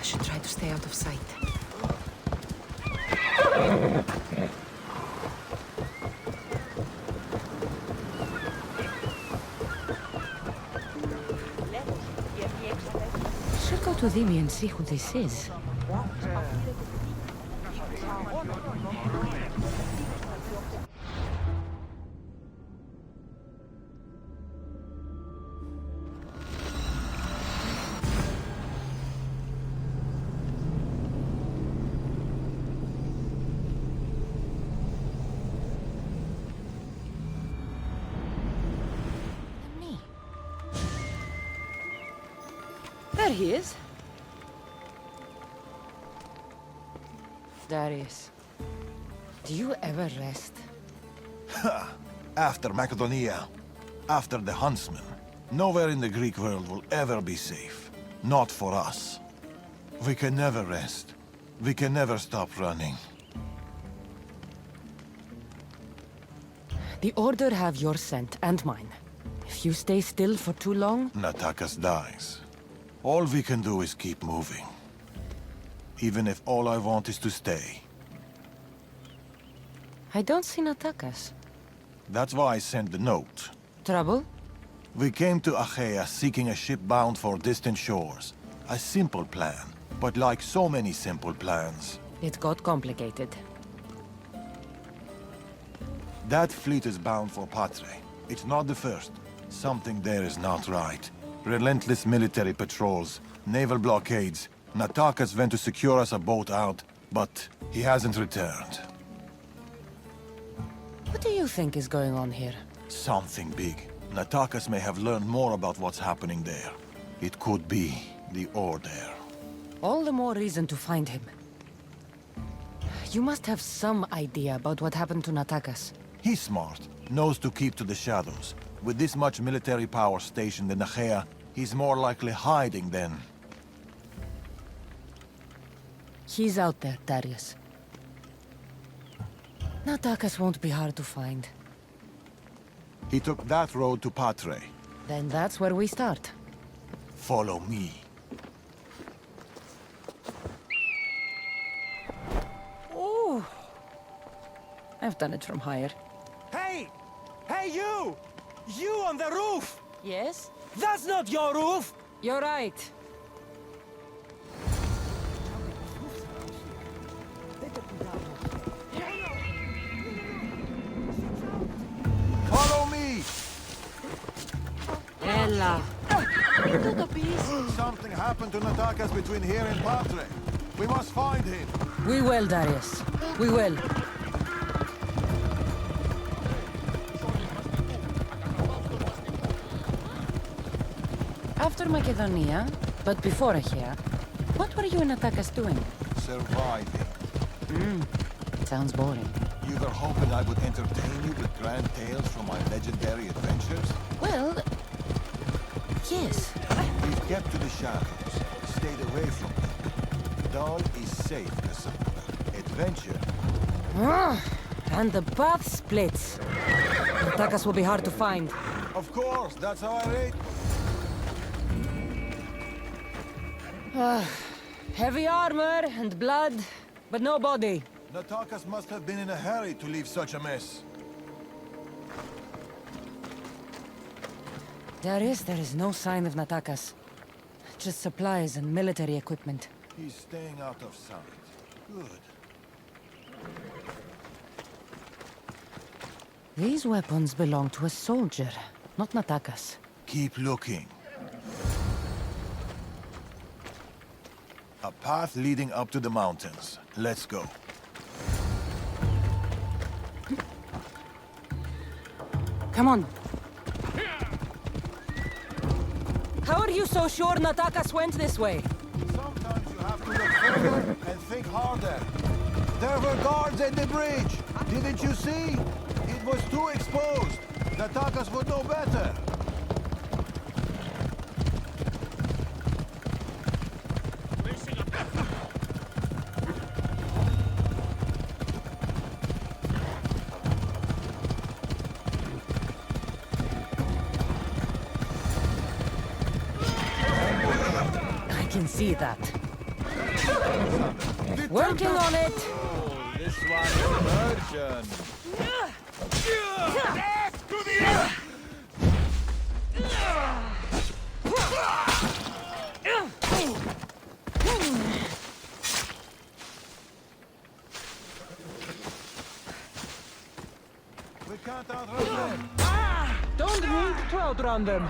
should try to stay out of sight. Should go to Dhimi and see who this is. There he is. Darius, do you ever rest? After Macedonia, after the huntsman, nowhere in the Greek world will ever be safe. Not for us. We can never rest. We can never stop running. The Order have your scent and mine. If you stay still for too long... Natakas dies. All we can do is keep moving. Even if all I want is to stay. I don't see Natakas. That's why I sent the note. Trouble? We came to Achaea seeking a ship bound for distant shores. A simple plan, but like so many simple plans. It got complicated. That fleet is bound for Patre. It's not the first. Something there is not right. Relentless military patrols, naval blockades. Natakas went to secure us a boat out, but he hasn't returned. What do you think is going on here? Something big. Natakas may have learned more about what's happening there. It could be the Order. All the more reason to find him. You must have some idea about what happened to Natakas. He's smart, knows to keep to the shadows. With this much military power stationed in Achaea, he's more likely hiding than... He's out there, Darius. Natakas won't be hard to find. He took that road to Patre. Then that's where we start. Follow me. Ooh. I've done it from higher. Hey! Hey, you! You on the roof! Yes? That's not your roof! You're right. Follow me! Ella. Something happened to Natakas between here and Patre. We must find him. We will, Darius. We will. After Macedonia, but before Achaea, what were you and Natakas doing? Surviving. Sounds boring. You were hoping I would entertain you with grand tales from my legendary adventures? Well, yes. We've kept to the shadows, stayed away from them. Dahl is safe, Cassandra. Adventure? And the path splits. Natakas will be hard to find. Of course, that's how I rate. Heavy armor and blood, but no body. Natakas must have been in a hurry to leave such a mess. Darius, there is no sign of Natakas. Just supplies and military equipment. He's staying out of sight. Good. These weapons belong to a soldier, not Natakas. Keep looking. A path leading up to the mountains. Let's go. Come on. How are you so sure Natakas went this way? Sometimes you have to look further and think harder. There were guards at the bridge. Didn't you see? It was too exposed. Natakas would know better. can see that. Working on it! Oh, this one is urgent. We can't outrun them. Don't need to outrun them.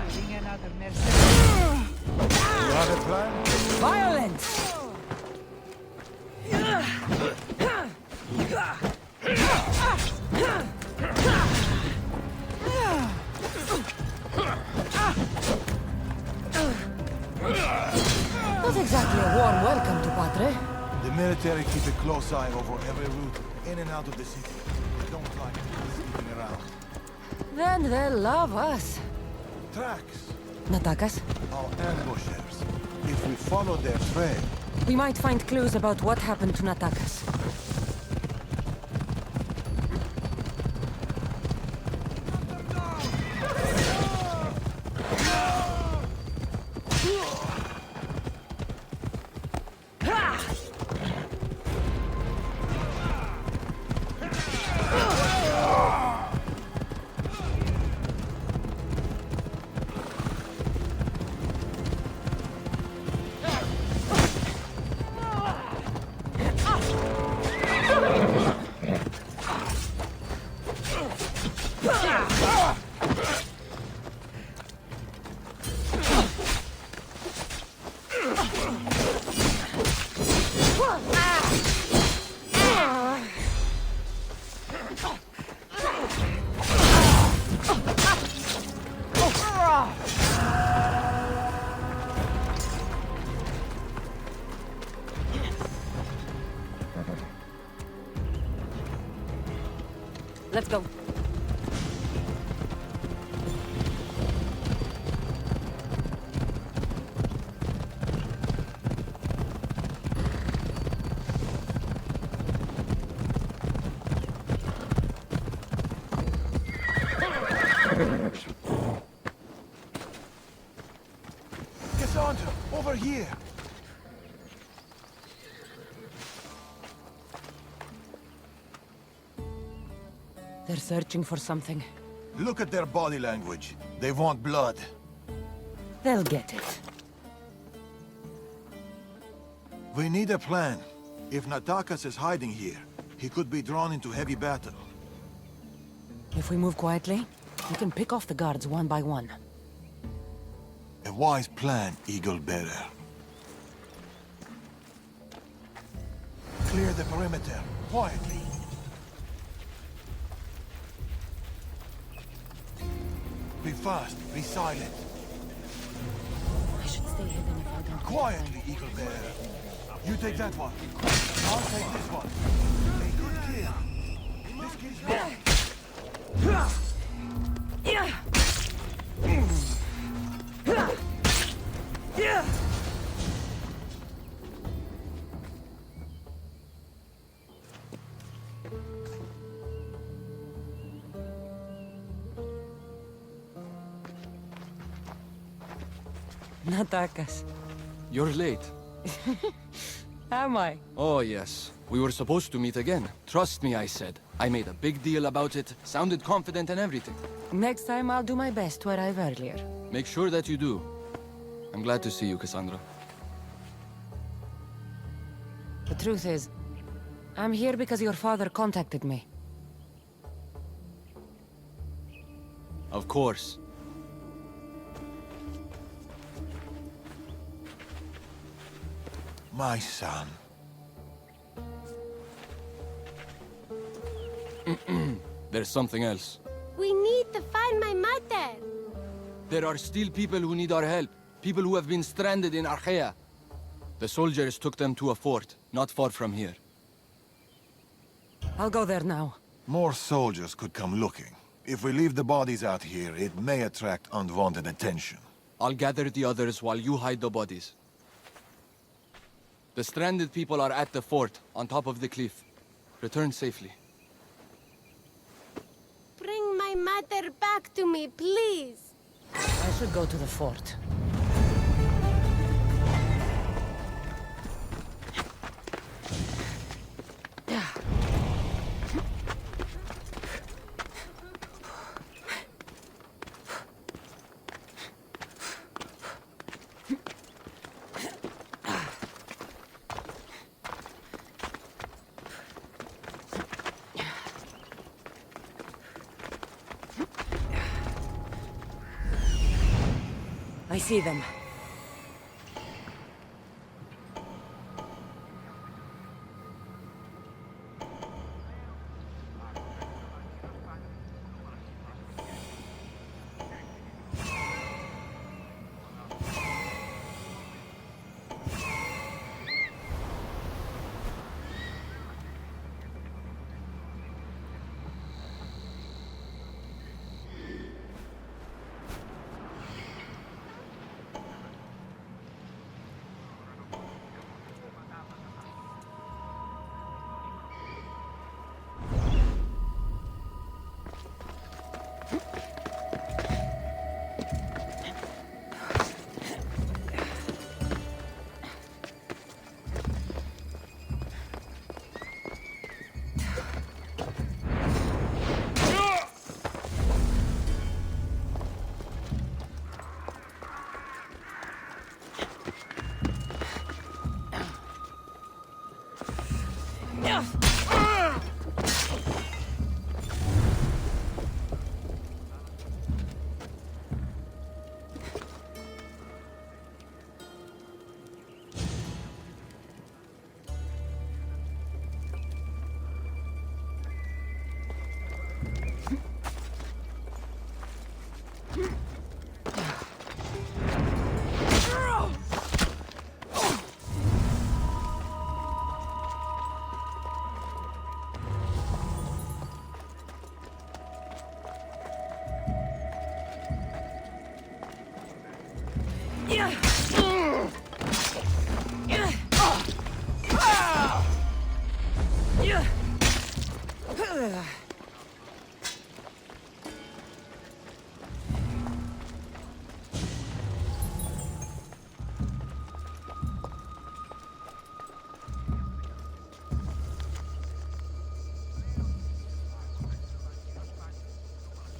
You have a plan? Violence! Not exactly a warm welcome to Padre. The military keep a close eye over every route in and out of the city. They don't like people sneaking around. Then they'll love us. Tracks Natakas, are ambushers. If we follow their trail, we might find clues about what happened to Natakas. Let's go. Cassandra, over here. They're searching for something. Look at their body language. They want blood. They'll get it. We need a plan. If Natakas is hiding here, he could be drawn into heavy battle. If we move quietly, we can pick off the guards one by one. A wise plan, Eagle Bearer. Clear the perimeter, quietly. Be fast, be silent. I should stay hidden if I don't... Quietly, Eagle Bearer. You take that one. I'll take this one. A good kill. This kills me. Natakas. You're late. Am I? Oh, yes. We were supposed to meet again. Trust me, I said. I made a big deal about it, sounded confident and everything. Next time I'll do my best to arrive earlier. Make sure that you do. I'm glad to see you, Cassandra. The truth is, I'm here because your father contacted me. Of course. My son. There's something else. We need to find my mother. There are still people who need our help. People who have been stranded in Archaea. The soldiers took them to a fort, not far from here. I'll go there now. More soldiers could come looking. If we leave the bodies out here, it may attract unwanted attention. I'll gather the others while you hide the bodies. The stranded people are at the fort, on top of the cliff. Return safely. Bring my mother back to me, please. I should go to the fort. I see them.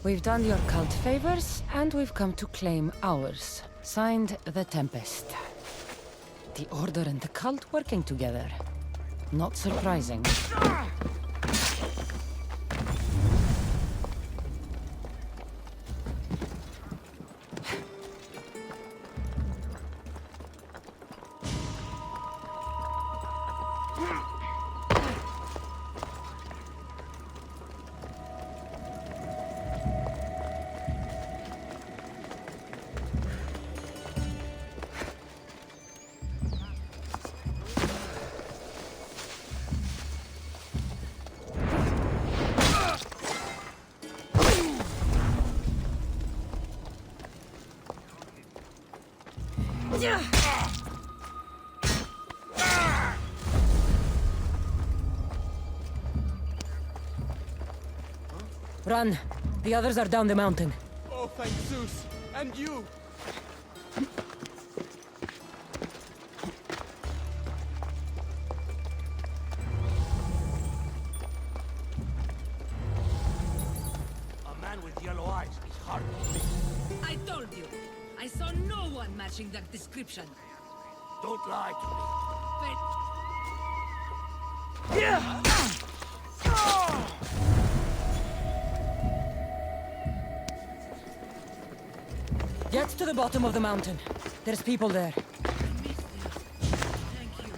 We've done your cult favors, and we've come to claim ours. Signed, the Tempest. The Order and the cult working together. Not surprising. Run! The others are down the mountain. Oh, thank Zeus! And you! A man with yellow eyes is hard to miss. I told you. I saw no one matching that description. Don't lie to me. Get to the bottom of the mountain. There's people there. I missed it. Thank you.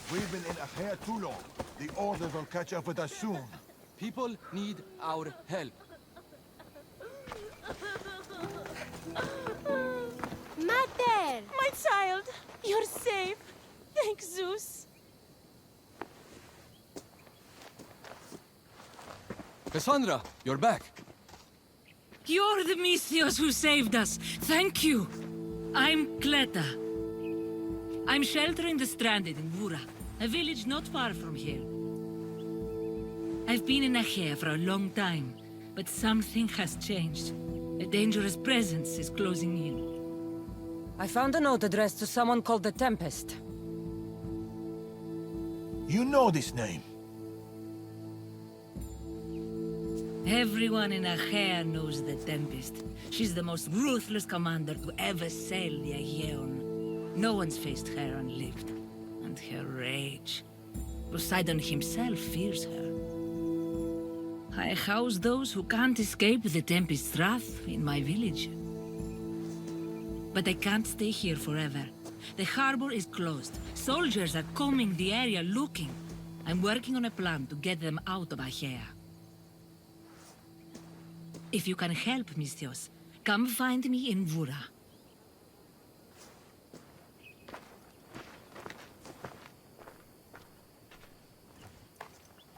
We've been in Akher too long. The Order will catch up with us soon. People need our help. Mater! My child, you're safe. Thank Zeus. Cassandra, you're back. You're the Mystios who saved us. Thank you. I'm Cleta. I'm sheltering the stranded in Vura, a village not far from here. I've been in Achaea for a long time, but something has changed. A dangerous presence is closing in. I found a note addressed to someone called the Tempest. You know this name. Everyone in Achaea knows the Tempest. She's the most ruthless commander to ever sail the Aegean. No one's faced her unlived. And her rage. Poseidon himself fears her. I house those who can't escape the Tempest's wrath in my village. But I can't stay here forever. The harbor is closed. Soldiers are combing the area looking. I'm working on a plan to get them out of Achaea. If you can help, Mystios, come find me in Vura.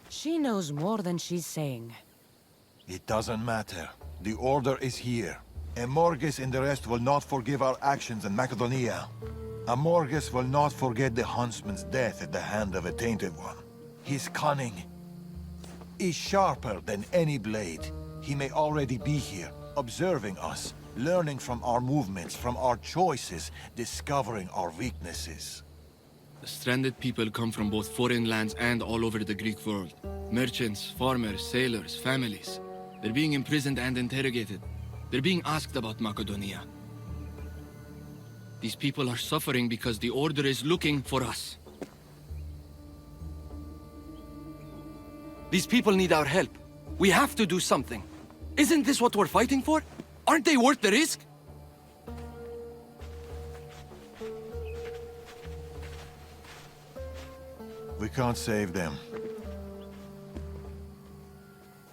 She knows more than she's saying. It doesn't matter. The Order is here. Amorges and the rest will not forgive our actions in Macedonia. Amorges will not forget the huntsman's death at the hand of a tainted one. His cunning is sharper than any blade. He may already be here, observing us, learning from our movements, from our choices, discovering our weaknesses. The stranded people come from both foreign lands and all over the Greek world. Merchants, farmers, sailors, families. They're being imprisoned and interrogated. They're being asked about Macedonia. These people are suffering because the Order is looking for us. These people need our help. We have to do something. Isn't this what we're fighting for? Aren't they worth the risk? We can't save them.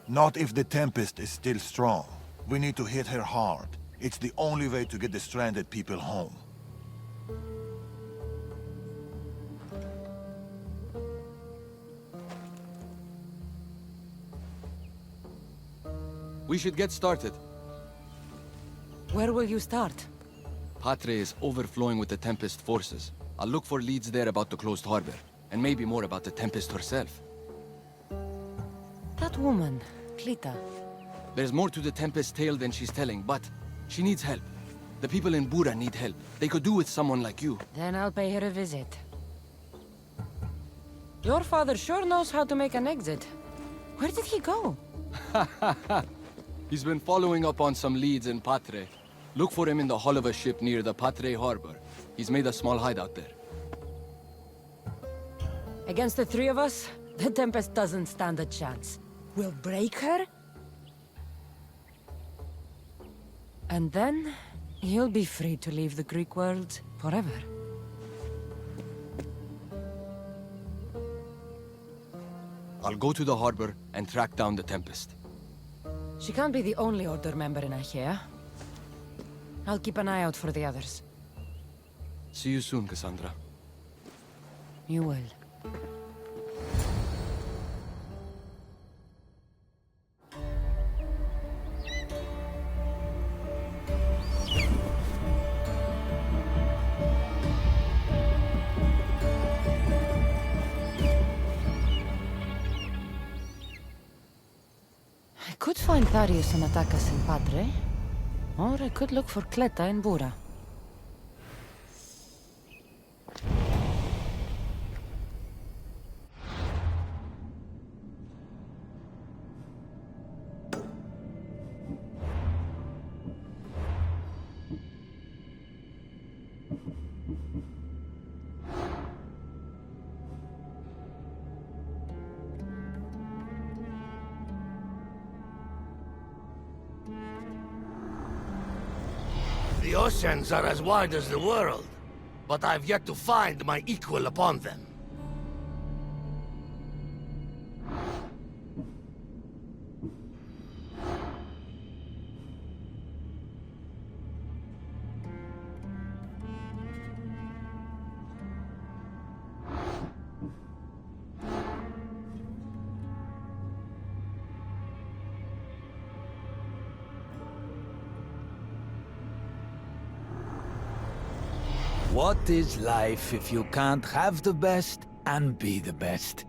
Not if the Tempest is still strong. We need to hit her hard. It's the only way to get the stranded people home. We should get started. Where will you start? Patre is overflowing with the Tempest forces. I'll look for leads there about the closed harbor, and maybe more about the Tempest herself. That woman, Clita. There's more to the Tempest tale than she's telling, but she needs help. The people in Bura need help. They could do with someone like you. Then I'll pay her a visit. Your father sure knows how to make an exit. Where did he go? He's been following up on some leads in Patre. Look for him in the hull of a ship near the Patre harbor. He's made a small hideout there. Against the three of us, the Tempest doesn't stand a chance. We'll break her, and then you'll be free to leave the Greek world forever. I'll go to the harbor and track down the Tempest. She can't be the only Order member in Achaea. I'll keep an eye out for the others. See you soon, Cassandra. You will. I could find Tharius and attack us in Patre, or I could look for Cleta in Bura. The oceans are as wide as the world, but I've yet to find my equal upon them. What is life if you can't have the best and be the best?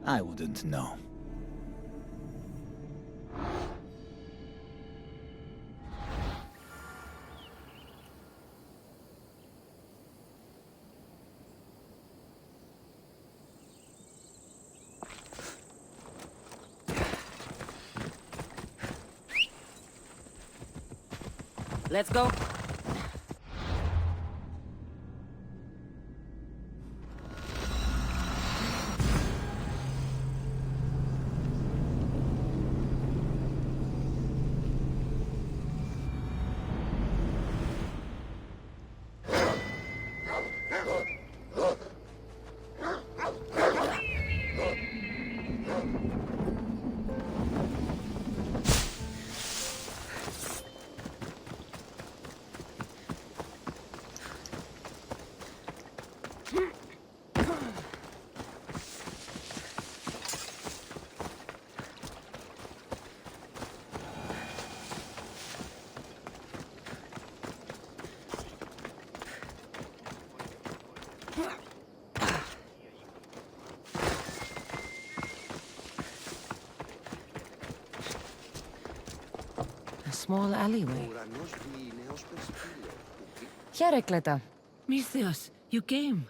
I wouldn't know. Let's go. A small alleyway. Here, Cleta. Misthios, you came.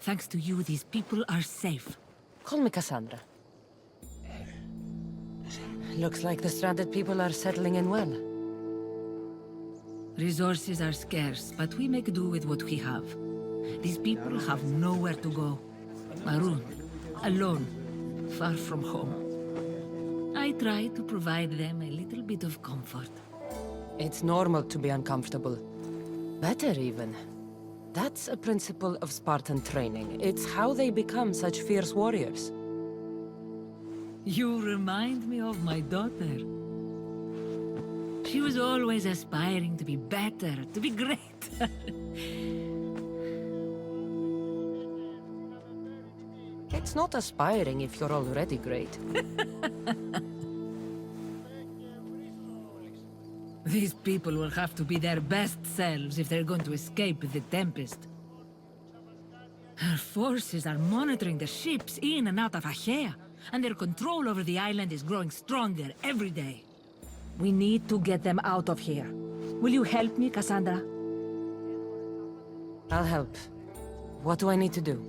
Thanks to you, these people are safe. Call me Cassandra. Looks like the stranded people are settling in well. Resources are scarce, but we make do with what we have. These people have nowhere to go. Marooned, alone, far from home. I try to provide them a little bit of comfort. It's normal to be uncomfortable. Better even. That's a principle of Spartan training. It's how they become such fierce warriors. You remind me of my daughter. She was always aspiring to be better, to be great. It's not aspiring if you're already great. These people will have to be their best selves if they're going to escape the Tempest. Our forces are monitoring the ships in and out of Achaea, and their control over the island is growing stronger every day. We need to get them out of here. Will you help me, Cassandra? I'll help. What do I need to do?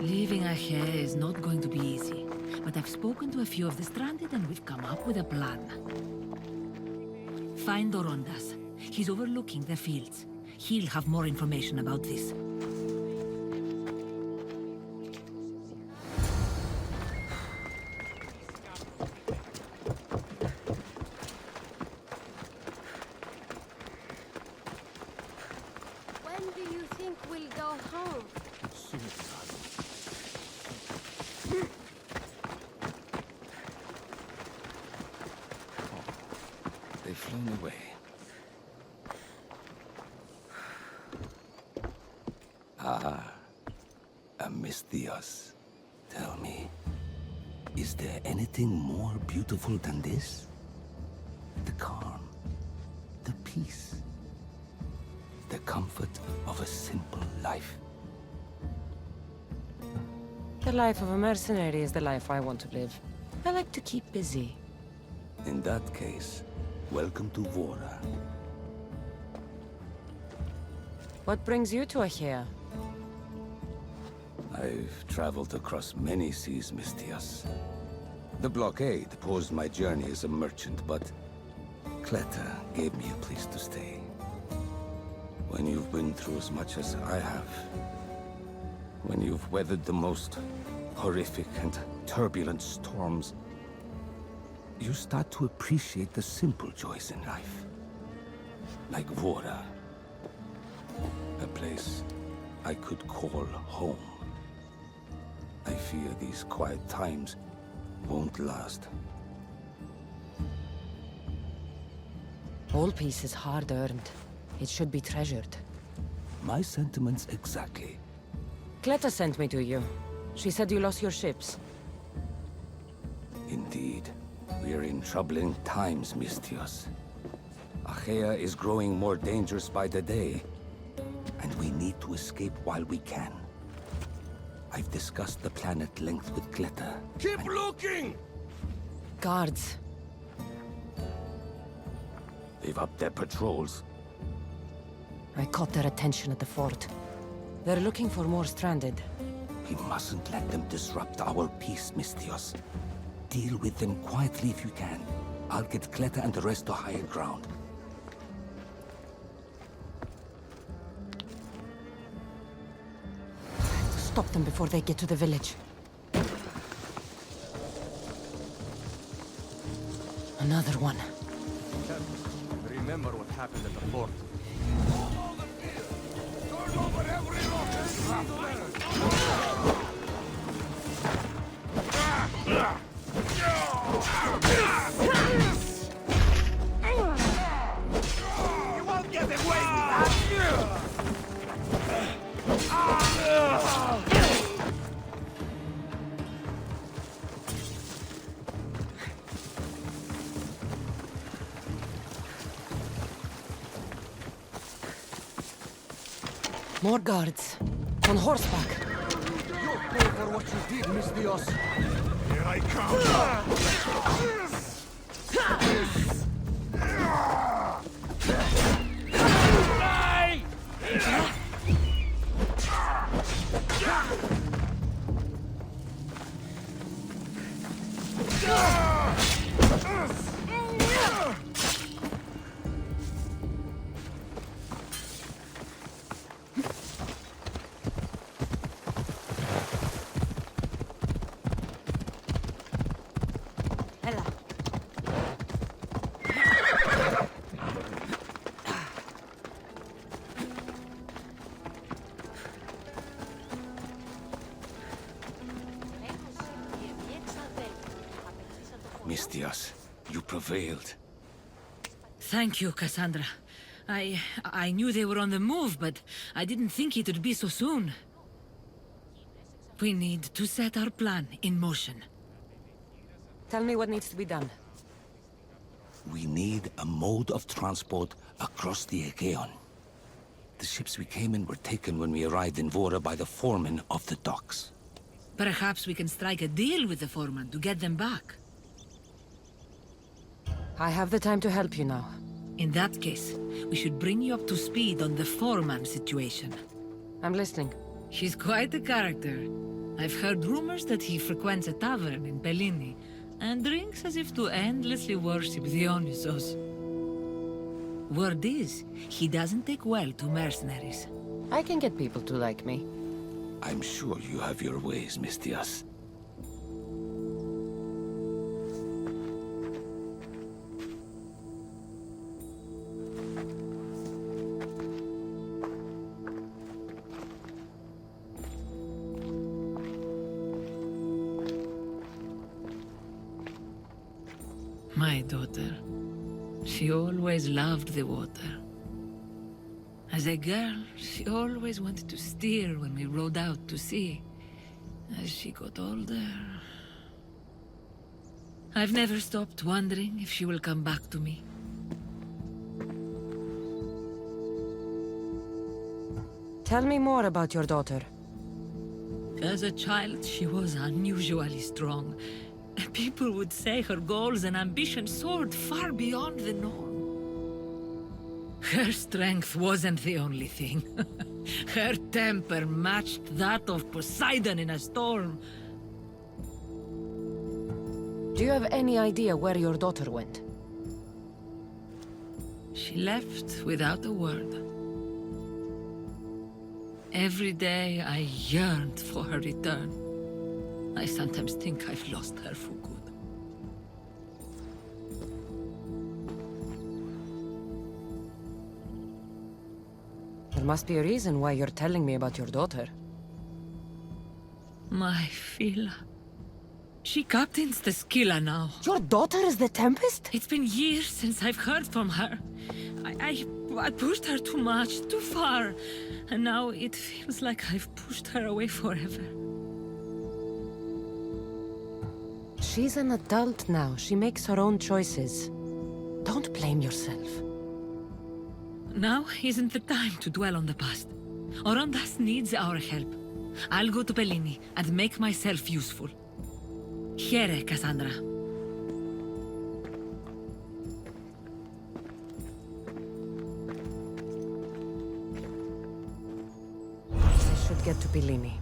Leaving Achaea is not going to be easy, but I've spoken to a few of the stranded and we've come up with a plan. Find Dorondas. He's overlooking the fields. He'll have more information about this. When do you think we'll go home? They've flown away. Misthios, tell me, is there anything more beautiful than this? The calm, the peace, the comfort of a simple life. The life of a mercenary is the life I want to live. I like to keep busy. In that case, welcome to Vora. What brings you to Achaea? I've traveled across many seas, Misthios. The blockade paused my journey as a merchant, but Cleta gave me a place to stay. When you've been through as much as I have, when you've weathered the most horrific and turbulent storms, you start to appreciate the simple joys in life. Like Vora. A place I could call home. I fear these quiet times won't last. All peace is hard-earned. It should be treasured. My sentiments exactly. Cleta sent me to you. She said you lost your ships. Indeed. We're in troubling times, Mistios. Achaea is growing more dangerous by the day, and we need to escape while we can. I've discussed the plan at length with Kleta. Keep looking! Guards. They've upped their patrols. I caught their attention at the fort. They're looking for more stranded. We mustn't let them disrupt our peace, Mistios. Deal with them quietly if you can. I'll get Kleta and the rest to higher ground. Stop them before they get to the village. Another one. Remember what happened at the fort. You won't get away with that! More guards. On horseback. You'll pay for what you did, Mistios. Here I come! Mistios, you prevailed. Thank you, Cassandra. I knew they were on the move, but I didn't think it would be so soon. We need to set our plan in motion. Tell me what needs to be done. We need a mode of transport across the Aegean. The ships we came in were taken when we arrived in Vora by the foreman of the docks. Perhaps we can strike a deal with the foreman to get them back. I have the time to help you now. In that case, we should bring you up to speed on the foreman situation. I'm listening. He's quite a character. I've heard rumors that he frequents a tavern in Bellini and drinks as if to endlessly worship Dionysos. Word is, he doesn't take well to mercenaries. I can get people to like me. I'm sure you have your ways, Mistios. My daughter. She always loved the water. As a girl, she always wanted to steer when we rode out to sea. As she got older... I've never stopped wondering if she will come back to me. Tell me more about your daughter. As a child, she was unusually strong. People would say her goals and ambitions soared far beyond the norm. Her strength wasn't the only thing. Her temper matched that of Poseidon in a storm. Do you have any idea where your daughter went? She left without a word. Every day I yearned for her return. I sometimes think I've lost her for good. There must be a reason why you're telling me about your daughter. My Fila. She captains the Scylla now. Your daughter is the Tempest? It's been years since I've heard from her. I pushed her too much, too far. And now it feels like I've pushed her away forever. She's an adult now. She makes her own choices. Don't blame yourself. Now isn't the time to dwell on the past. Orondas needs our help. I'll go to Bellini and make myself useful. Here, Cassandra. I should get to Bellini.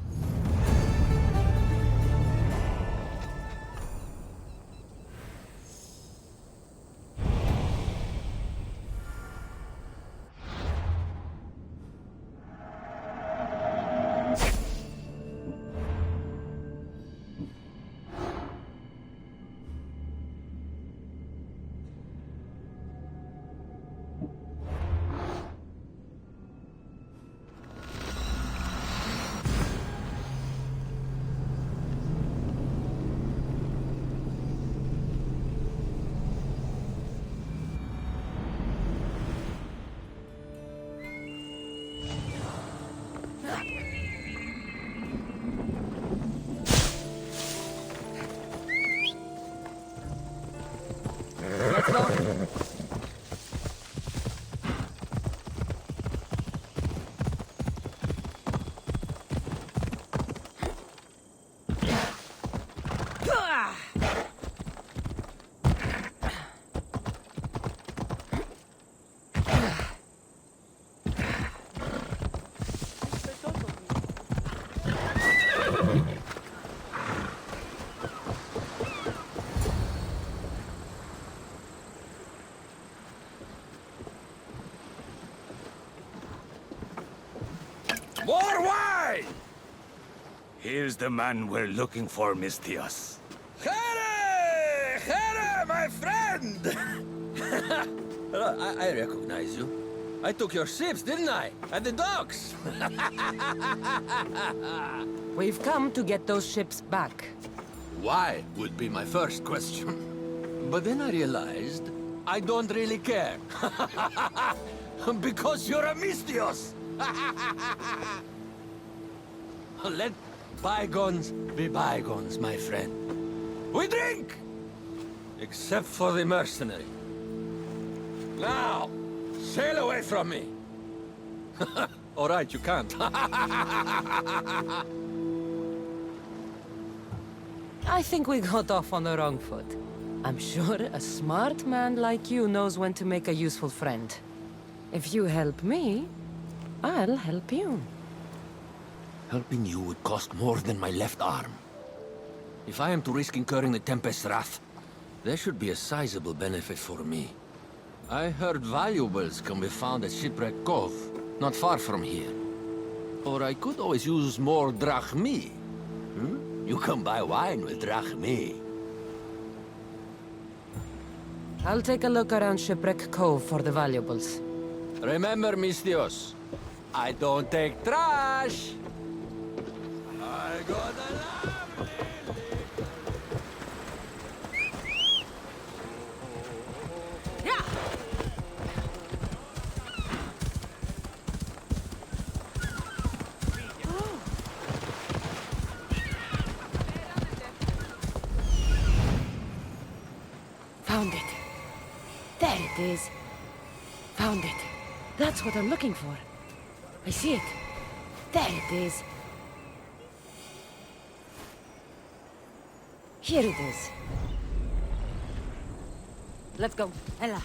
More wine! Here's the man we're looking for, Mistios. Here! Here, my friend! I recognize you. I took your ships, didn't I? At the docks! We've come to get those ships back. Why would be my first question. But then I realized I don't really care. Because you're a Mistios! Let bygones be bygones, my friend. We drink! Except for the mercenary. Now, sail away from me. All right, you can't. I think we got off on the wrong foot. I'm sure a smart man like you knows when to make a useful friend. If you help me, I'll help you. Helping you would cost more than my left arm. If I am to risk incurring the Tempest's wrath, there should be a sizable benefit for me. I heard valuables can be found at Shipwreck Cove, not far from here. Or I could always use more drachmi. You can buy wine with drachmi. I'll take a look around Shipwreck Cove for the valuables. Remember, Mistios, I don't take trash! I got a lovely... Found it. There it is. Found it. That's what I'm looking for. I see it. There it is. Here it is. Let's go. Ella.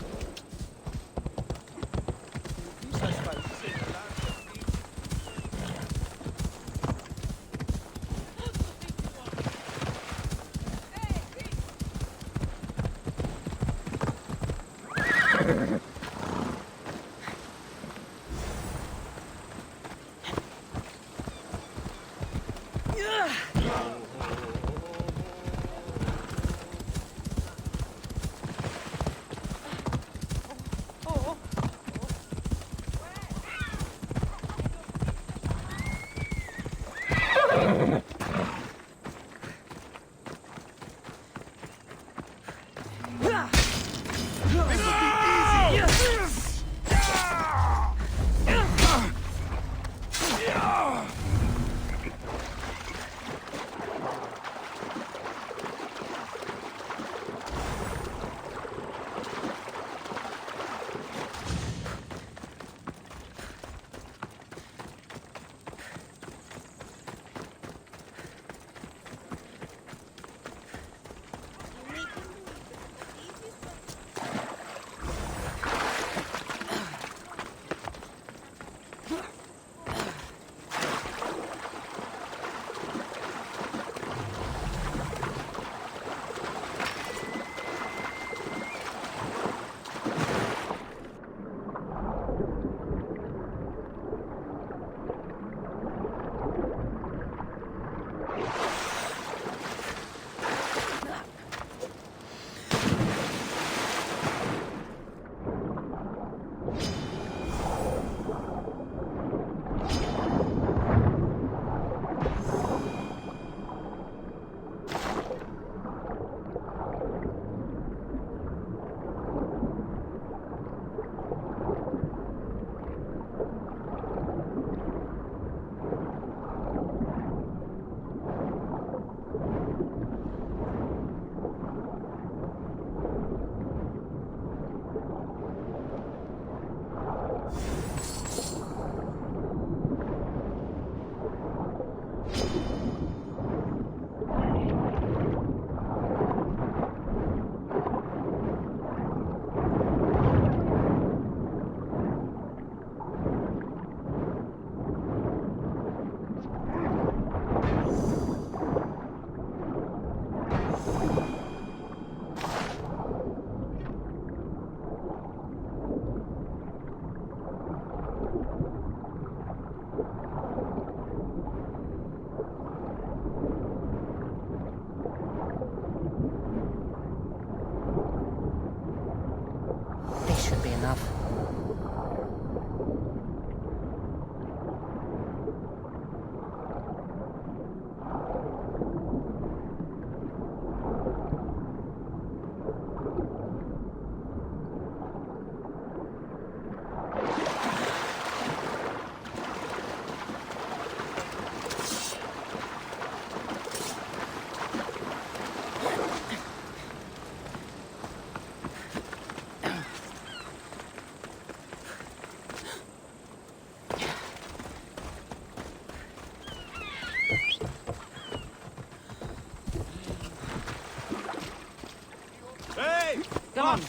on!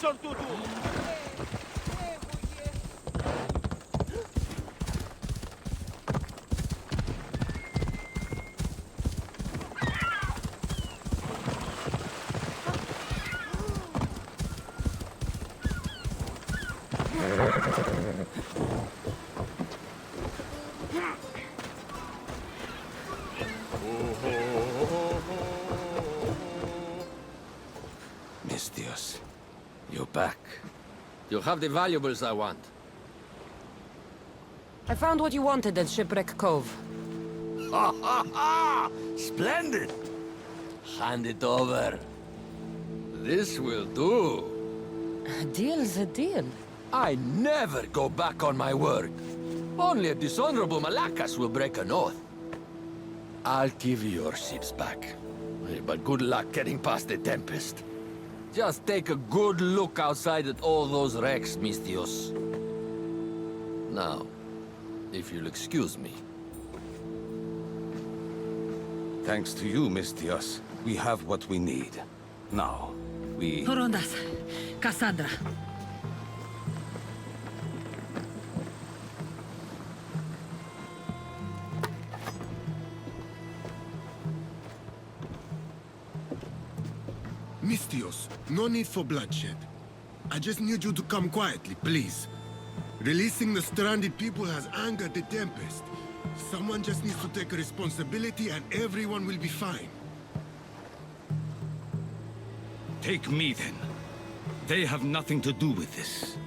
Mistios, you're back. You have the valuables I want. I found what you wanted at Shipwreck Cove. Ha ha ha! Splendid! Hand it over. This will do. A deal's a deal. I never go back on my word. Only a dishonorable Malakas will break an oath. I'll give you your ships back. But good luck getting past the Tempest. Just take a good look outside at all those wrecks, Mistios. Now, if you'll excuse me. Thanks to you, Mistios, we have what we need. Now, we... Horondas, Cassandra. Mistios, no need for bloodshed. I just need you to come quietly, please. Releasing the stranded people has angered the Tempest. Someone just needs to take responsibility and everyone will be fine. Take me then. They have nothing to do with this.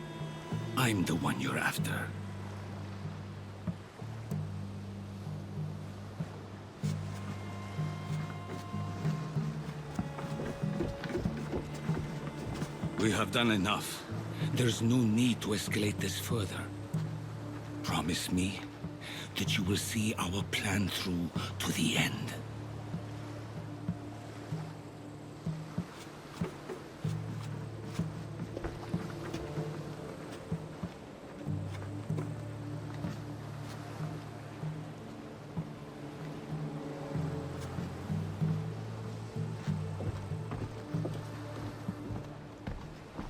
I'm the one you're after. We have done enough. There's no need to escalate this further. Promise me that you will see our plan through to the end.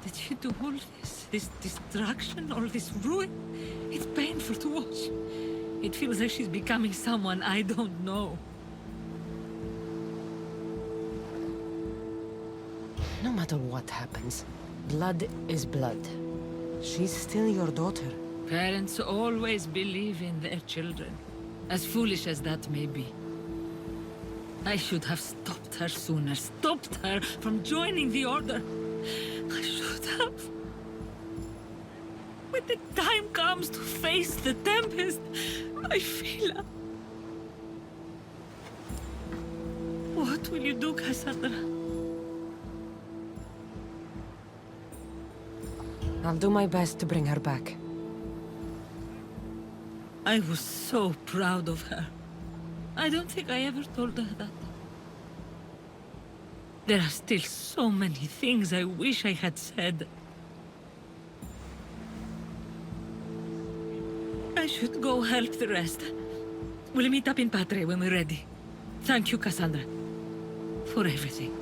Did you do all this? This destruction, all this ruin? It's painful to watch. It feels like she's becoming someone I don't know. No matter what happens, blood is blood. She's still your daughter. Parents always believe in their children, as foolish as that may be. I should have stopped her sooner, stopped her from joining the Order. I should have. When the time comes to face the Tempest, I feel... What will you do, Cassandra? I'll do my best to bring her back. I was so proud of her. I don't think I ever told her that. There are still so many things I wish I had said. I should go help the rest. We'll meet up in Patre when we're ready. Thank you, Cassandra, for everything.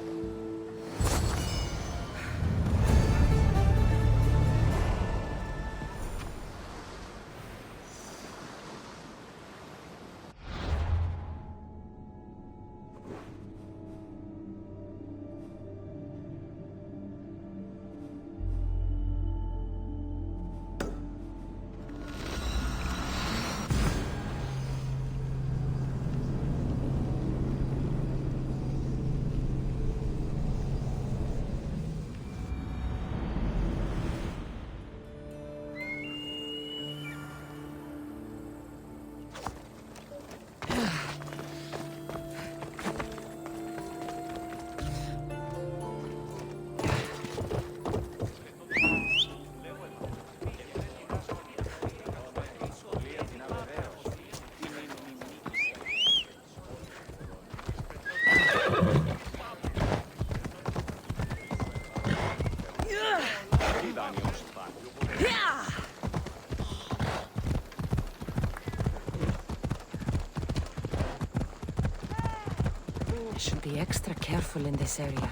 I should be extra careful in this area.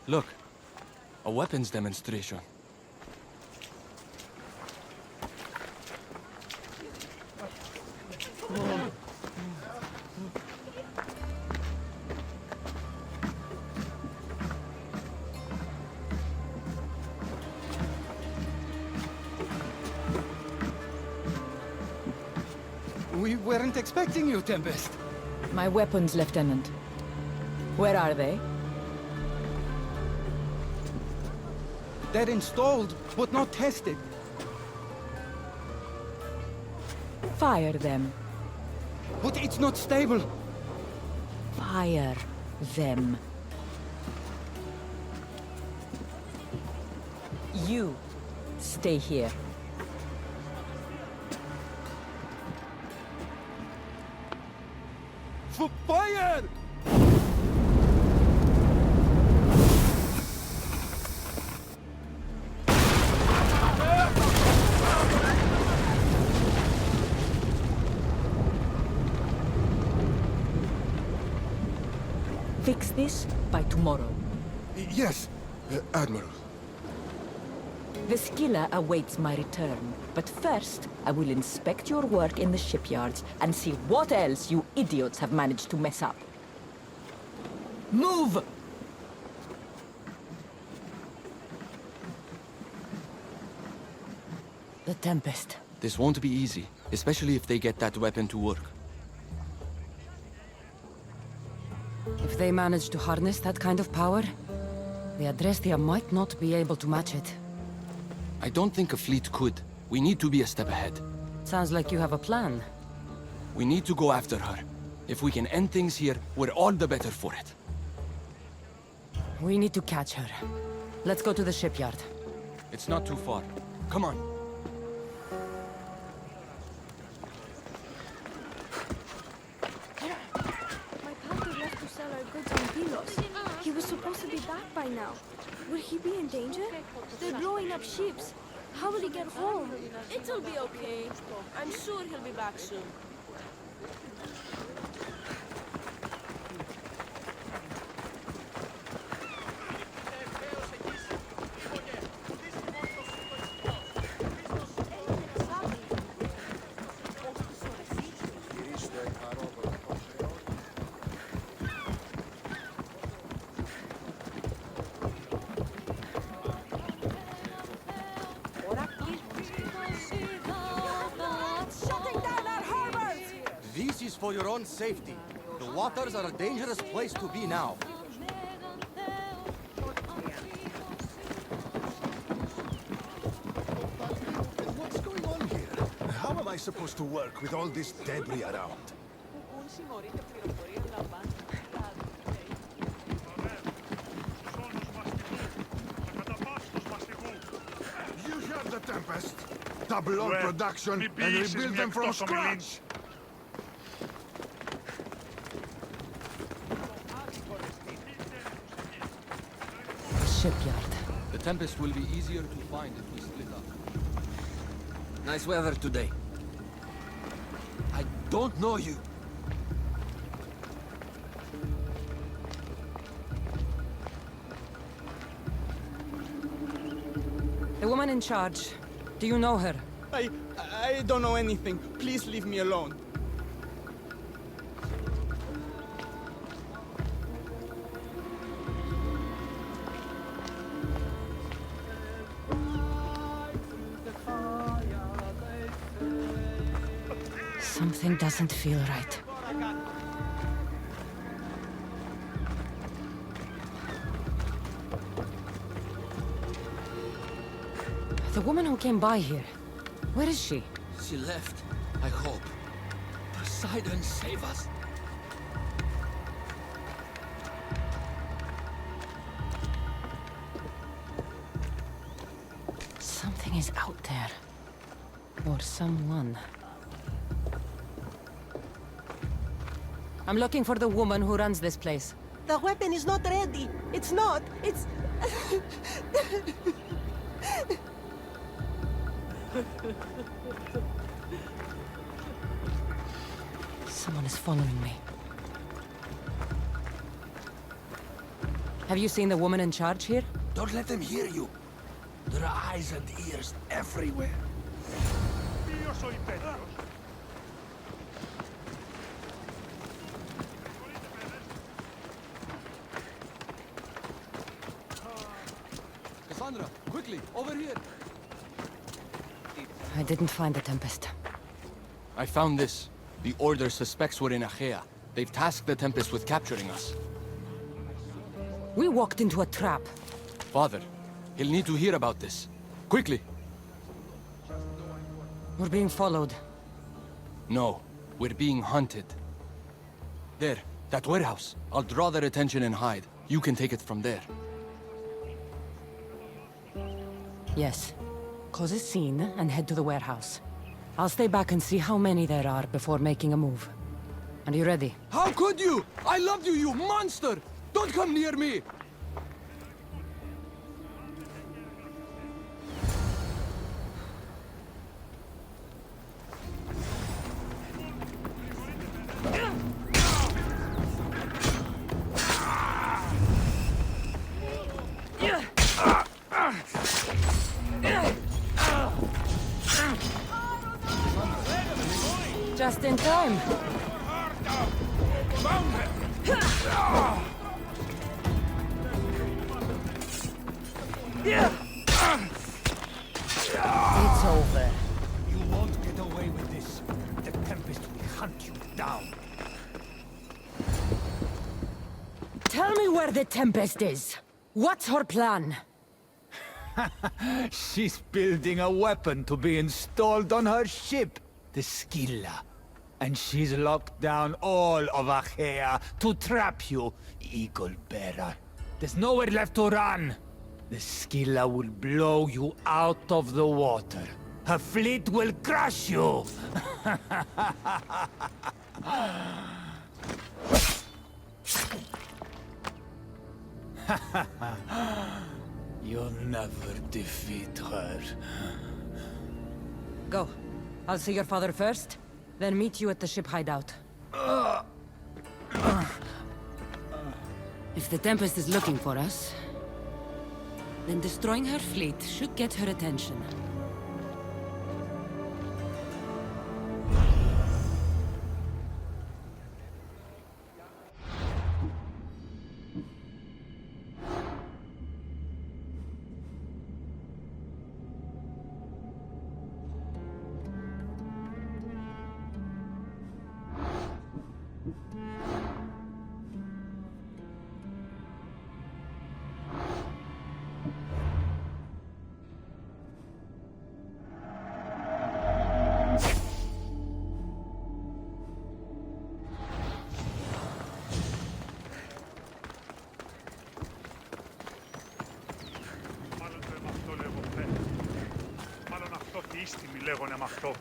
Look. A weapons demonstration. We weren't expecting you, Tempest. My weapons, Lieutenant. Where are they? They're installed, but not tested. Fire them. But it's not stable. Fire them. You stay here. Fire! Fix this by tomorrow. Yes, Admiral. The skiller awaits my return. But first, I will inspect your work in the shipyards and see what else you idiots have managed to mess up. Move! The Tempest. This won't be easy, especially if they get that weapon to work. If they manage to harness that kind of power, the Adrestia might not be able to match it. I don't think a fleet could. We need to be a step ahead. Sounds like you have a plan. We need to go after her. If we can end things here, we're all the better for it. We need to catch her. Let's go to the shipyard. It's not too far. Come on. My pater left to sell our goods on Pilos. He was supposed to be back by now. Will he be in danger? They're blowing up ships. How will he get home? It'll be okay. I'm sure he'll be back soon. This is for your own safety. The waters are a dangerous place to be now. What's going on here? How am I supposed to work with all this debris around? You have the Tempest. Double on production and rebuild them from scratch. Shipyard. The Tempest will be easier to find if we split up. Nice weather today. I don't know you. The woman in charge. Do you know her? I don't know anything. Please leave me alone. Something doesn't feel right. The woman who came by here. Where is she? She left, I hope. Poseidon, save us. Something is out there. Or someone. I'm looking for the woman who runs this place. The weapon is not ready. It's not. It's... Someone is following me. Have you seen the woman in charge here? Don't let them hear you. There are eyes and ears everywhere. Cassandra, quickly, over here! I didn't find the Tempest. I found this. The Order suspects we're in Achaea. They've tasked the Tempest with capturing us. We walked into a trap. Father, he'll need to hear about this. Quickly! We're being followed. No, we're being hunted. There, that warehouse. I'll draw their attention and hide. You can take it from there. Yes. Cause a scene and head to the warehouse. I'll stay back and see how many there are before making a move. Are you ready? How could you? I loved you, you monster! Don't come near me! Just in time. It's over. You won't get away with this. The Tempest will hunt you down. Tell me where the Tempest is. What's her plan? She's building a weapon to be installed on her ship, the Scylla. And she's locked down all of Achaea to trap you, Eagle Bearer. There's nowhere left to run. The Scylla will blow you out of the water. Her fleet will crush you! You'll never defeat her. Go. I'll see your father first, then meet you at the ship hideout. If the Tempest is looking for us, then destroying her fleet should get her attention. λέγονε με αυτό.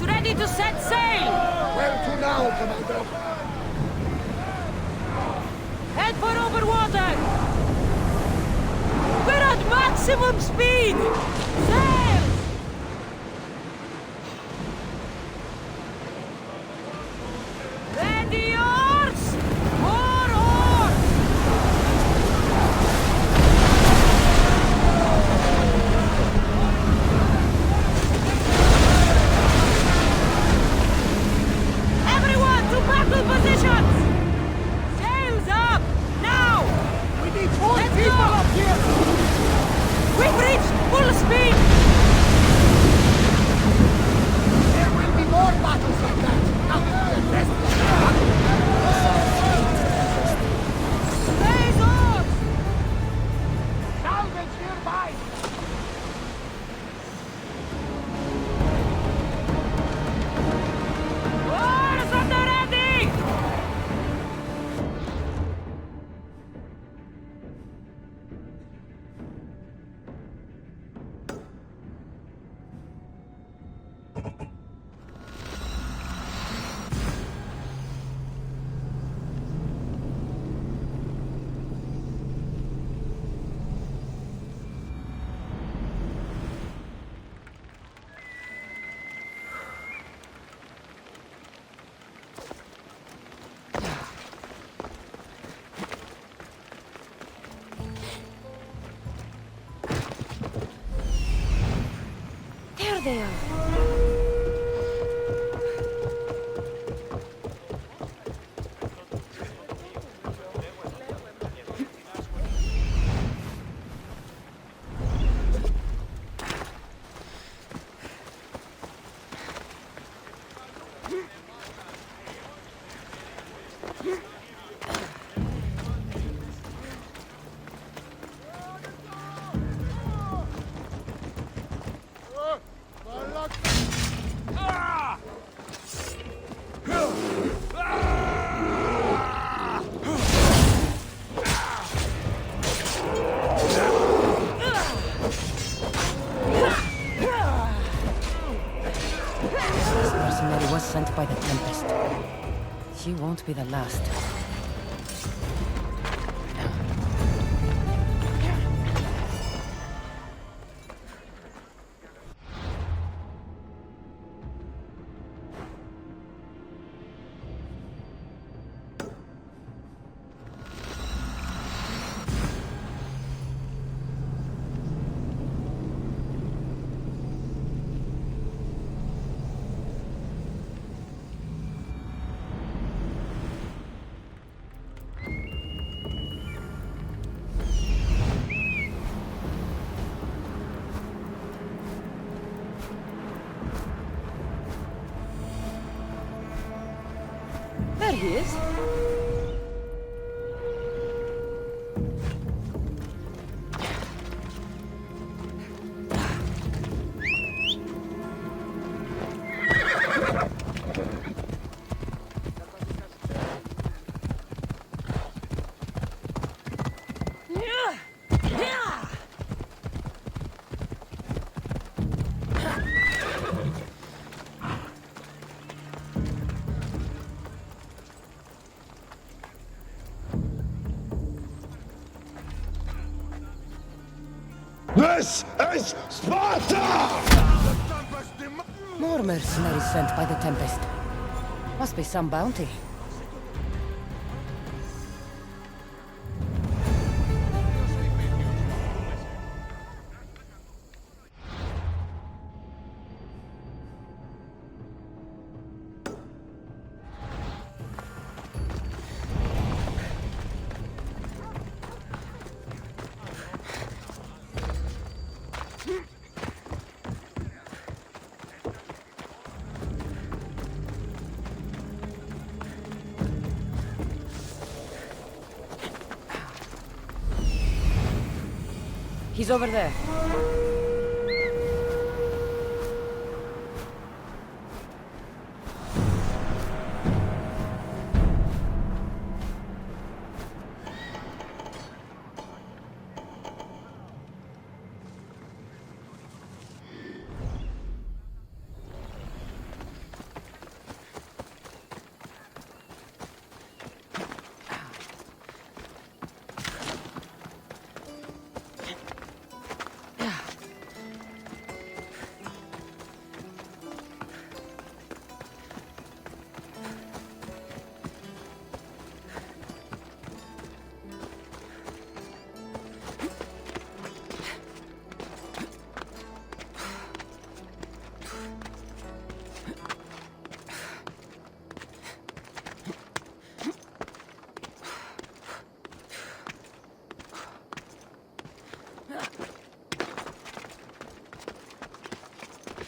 Ready to set sail! Where to now, Commander? Head for open water! We're at maximum speed! Sail! Ready oars! More oars! There they are. Sent by the Tempest. She won't be the last. There he is. This is Sparta! More mercenaries sent by the Tempest. Must be some bounty. He's over there.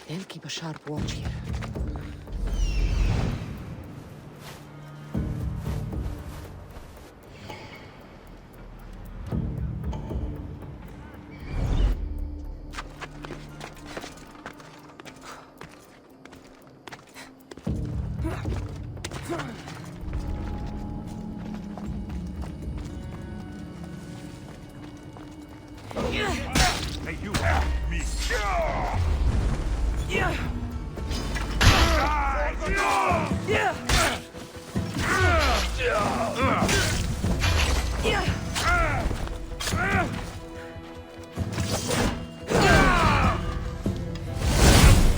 They'll keep a sharp watch here. Hey, you help me.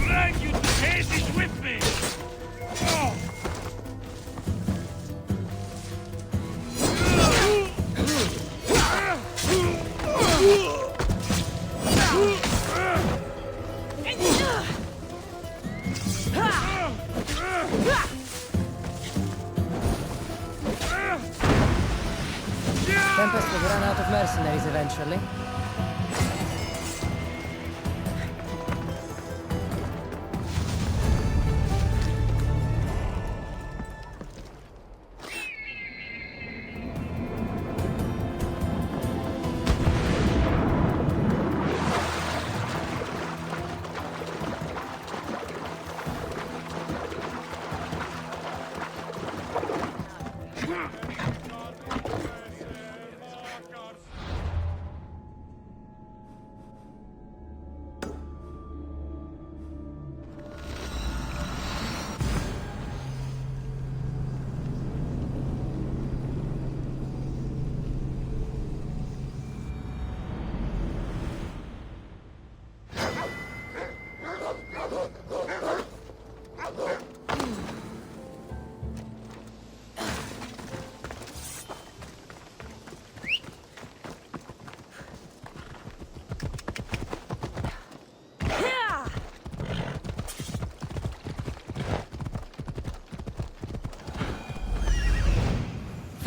Drag you to Hades with me! mercenaries eventually.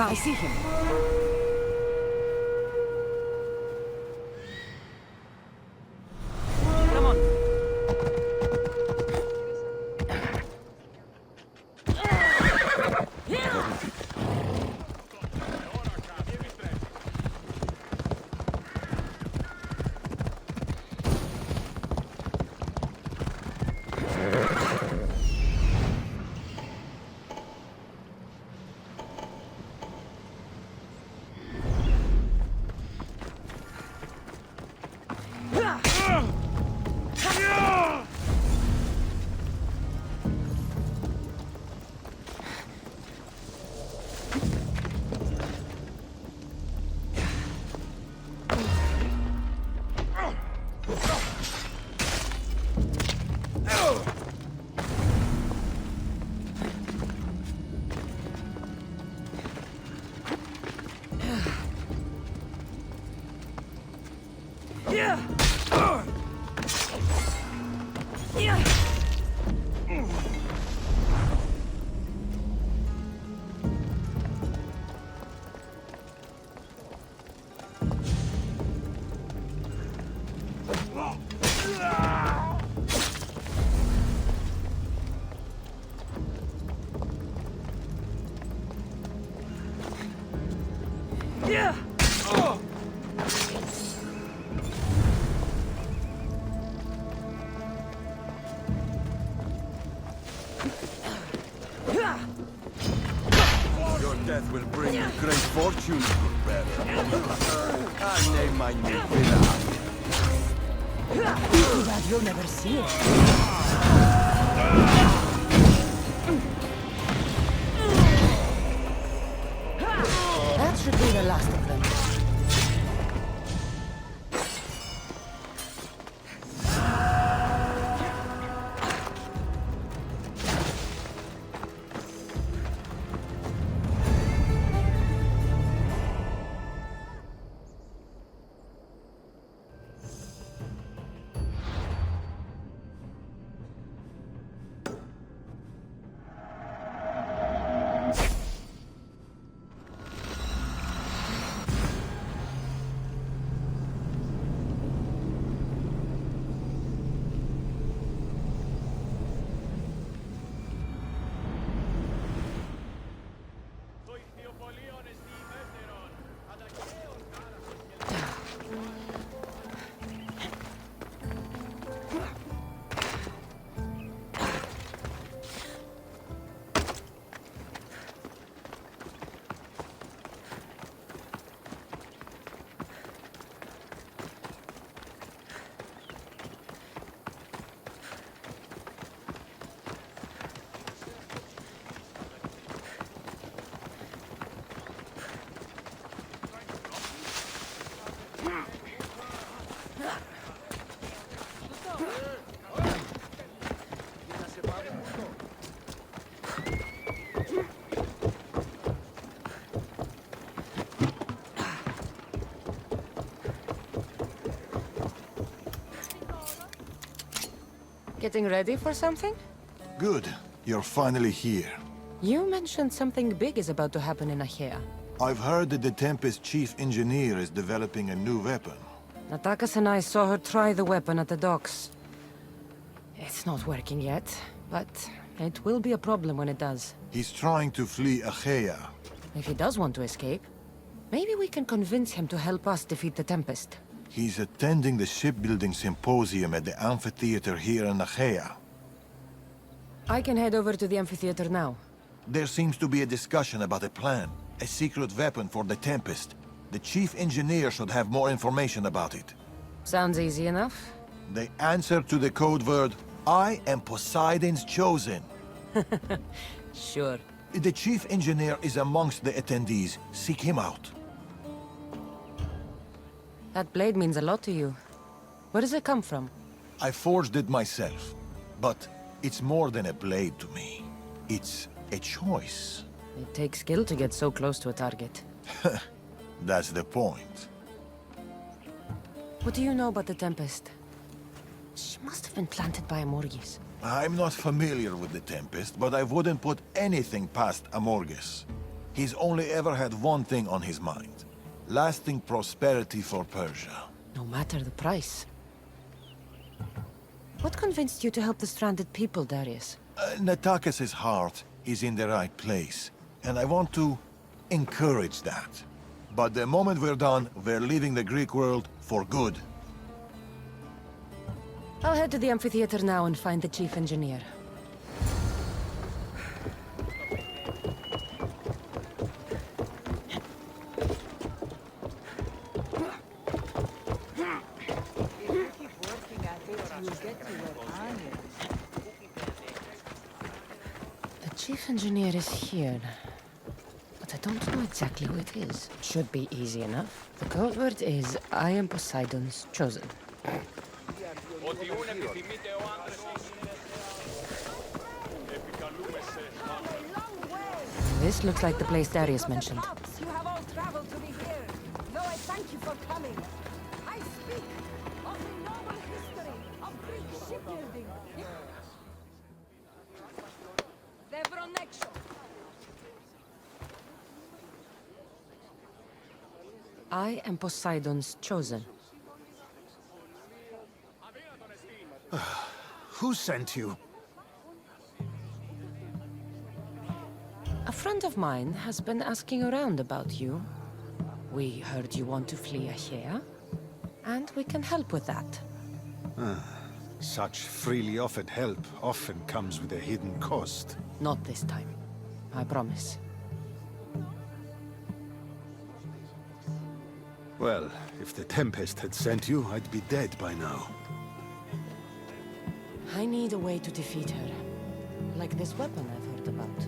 I see him. Come on. Your death will bring you great fortune, good bearer. I name my new villa. Too bad you'll never see it. That should be the last of them. Getting ready for something? Good. You're finally here. You mentioned something big is about to happen in Achaea. I've heard that the Tempest chief engineer is developing a new weapon. Natakas and I saw her try the weapon at the docks. It's not working yet, but it will be a problem when it does. He's trying to flee Achaea. If he does want to escape, maybe we can convince him to help us defeat the Tempest. He's attending the shipbuilding symposium at the amphitheater here in Achaea. I can head over to the amphitheater now. There seems to be a discussion about a plan, a secret weapon for the Tempest. The chief engineer should have more information about it. Sounds easy enough. The answer to the code word, I am Poseidon's chosen. Sure. The chief engineer is amongst the attendees. Seek him out. That blade means a lot to you. Where does it come from? I forged it myself. But it's more than a blade to me. It's a choice. It takes skill to get so close to a target. That's the point. What do you know about the Tempest? She must have been planted by Amorgis. I'm not familiar with the Tempest, but I wouldn't put anything past Amorgis. He's only ever had one thing on his mind. Lasting prosperity for Persia. No matter the price. What convinced you to help the stranded people, Darius? Natakis' heart is in the right place, and I want to encourage that. But the moment we're done, we're leaving the Greek world for good. I'll head to the amphitheater now and find the chief engineer. The chief engineer is here, but I don't know exactly who it is. Should be easy enough. The code word is, I am Poseidon's chosen. This looks like the place Darius mentioned. You have all traveled to be here, though I thank you for coming. I speak of the noble history of Greek shipbuilding. I am Poseidon's chosen. Who sent you? A friend of mine has been asking around about you. We heard you want to flee Achaea, and we can help with that. Such freely offered help often comes with a hidden cost. Not this time. I promise. Well, if the Tempest had sent you, I'd be dead by now. I need a way to defeat her. Like this weapon I've heard about.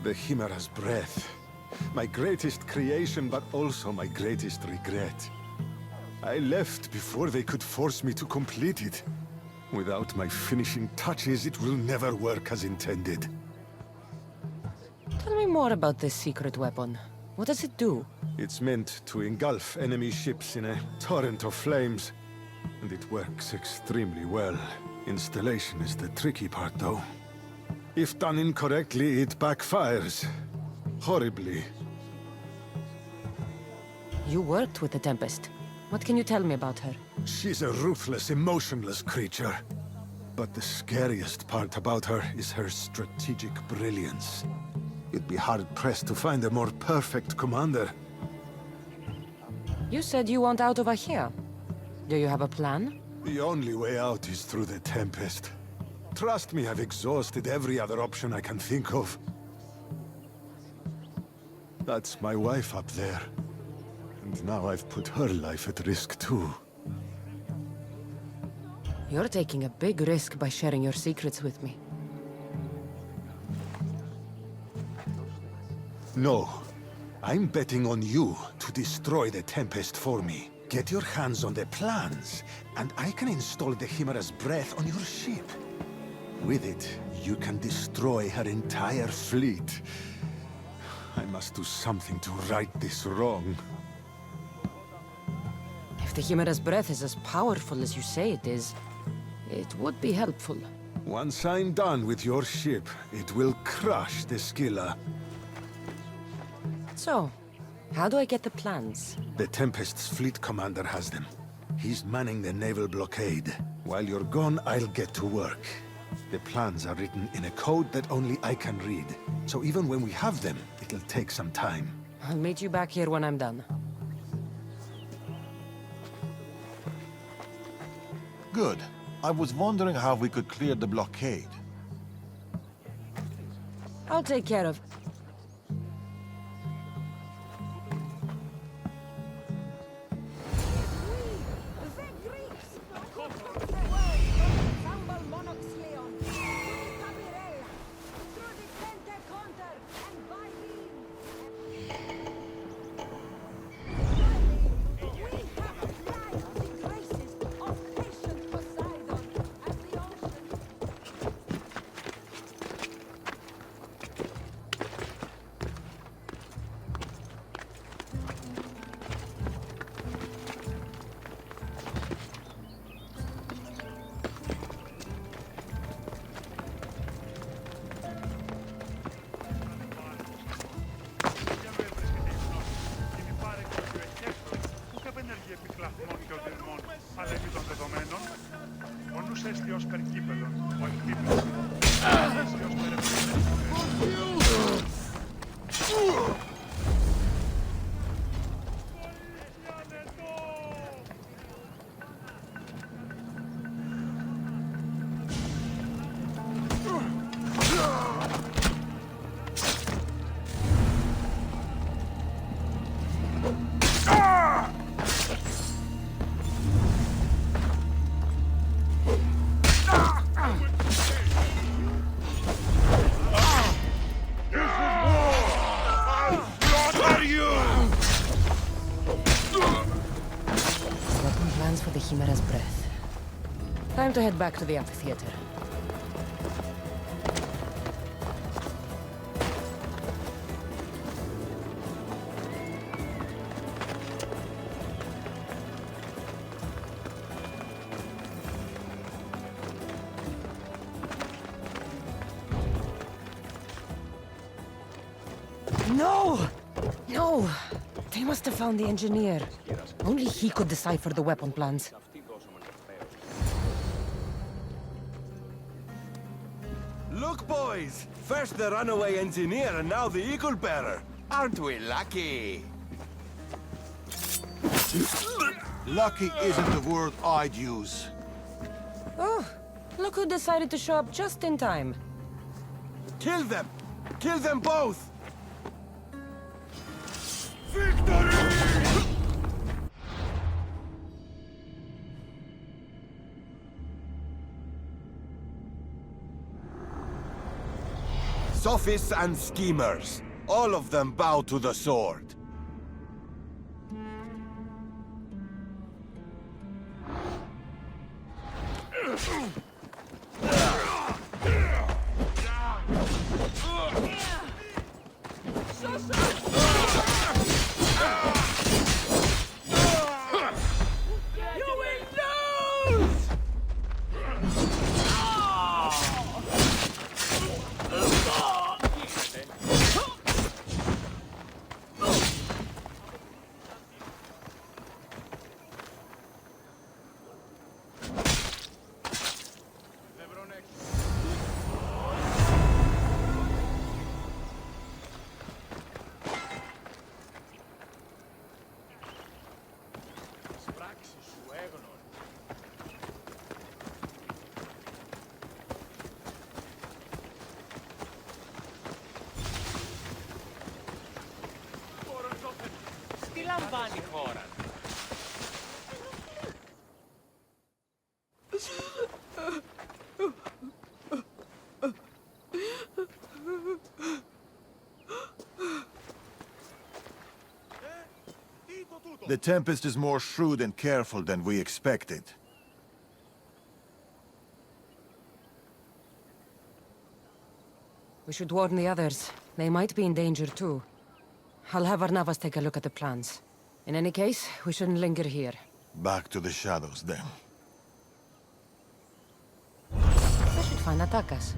The Chimera's breath. My greatest creation, but also my greatest regret. I left before they could force me to complete it. Without my finishing touches, it will never work as intended. Tell me more about this secret weapon. What does it do? It's meant to engulf enemy ships in a torrent of flames. And it works extremely well. Installation is the tricky part, though. If done incorrectly, it backfires. Horribly. You worked with the Tempest. What can you tell me about her? She's a ruthless, emotionless creature. But the scariest part about her is her strategic brilliance. You'd be hard-pressed to find a more perfect commander. You said you want out of Achaea. Do you have a plan? The only way out is through the Tempest. Trust me, I've exhausted every other option I can think of. That's my wife up there. And now I've put her life at risk too. You're taking a big risk by sharing your secrets with me. No. I'm betting on you to destroy the Tempest for me. Get your hands on the plans, and I can install the Chimera's breath on your ship. With it, you can destroy her entire fleet. I must do something to right this wrong. If the Chimera's breath is as powerful as you say it is, it would be helpful. Once I'm done with your ship, it will crush the Scylla. So, how do I get the plans? The Tempest's fleet commander has them. He's manning the naval blockade. While you're gone, I'll get to work. The plans are written in a code that only I can read. So even when we have them, it'll take some time. I'll meet you back here when I'm done. Good. I was wondering how we could clear the blockade. I'll take care of... Chimera's breath. Time to head back to the amphitheater. No! No! They must have found the engineer. Only he could decipher the weapon plans. Look, boys! First the runaway engineer and now the eagle bearer. Aren't we lucky? Lucky isn't the word I'd use. Oh, look who decided to show up just in time. Kill them! Kill them both! Sophists and schemers. All of them bow to the sword. The Tempest is more shrewd and careful than we expected. We should warn the others. They might be in danger too. I'll have Arnavas take a look at the plans. In any case, we shouldn't linger here. Back to the shadows, then. I should find Natakas.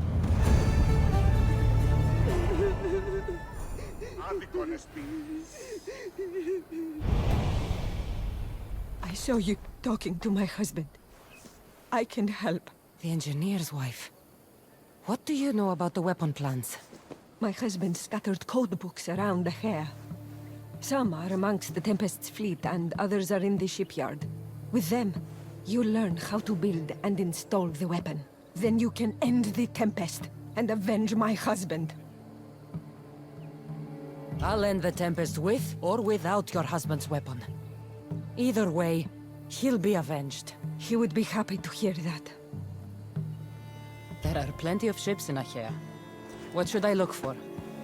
I saw you talking to my husband. I can help. The engineer's wife. What do you know about the weapon plans? My husband scattered code books around the hair. Some are amongst the Tempest's fleet, and others are in the shipyard. With them, you learn how to build and install the weapon. Then you can end the Tempest and avenge my husband. I'll end the Tempest with or without your husband's weapon. Either way, he'll be avenged. He would be happy to hear that. There are plenty of ships in Achaea. What should I look for?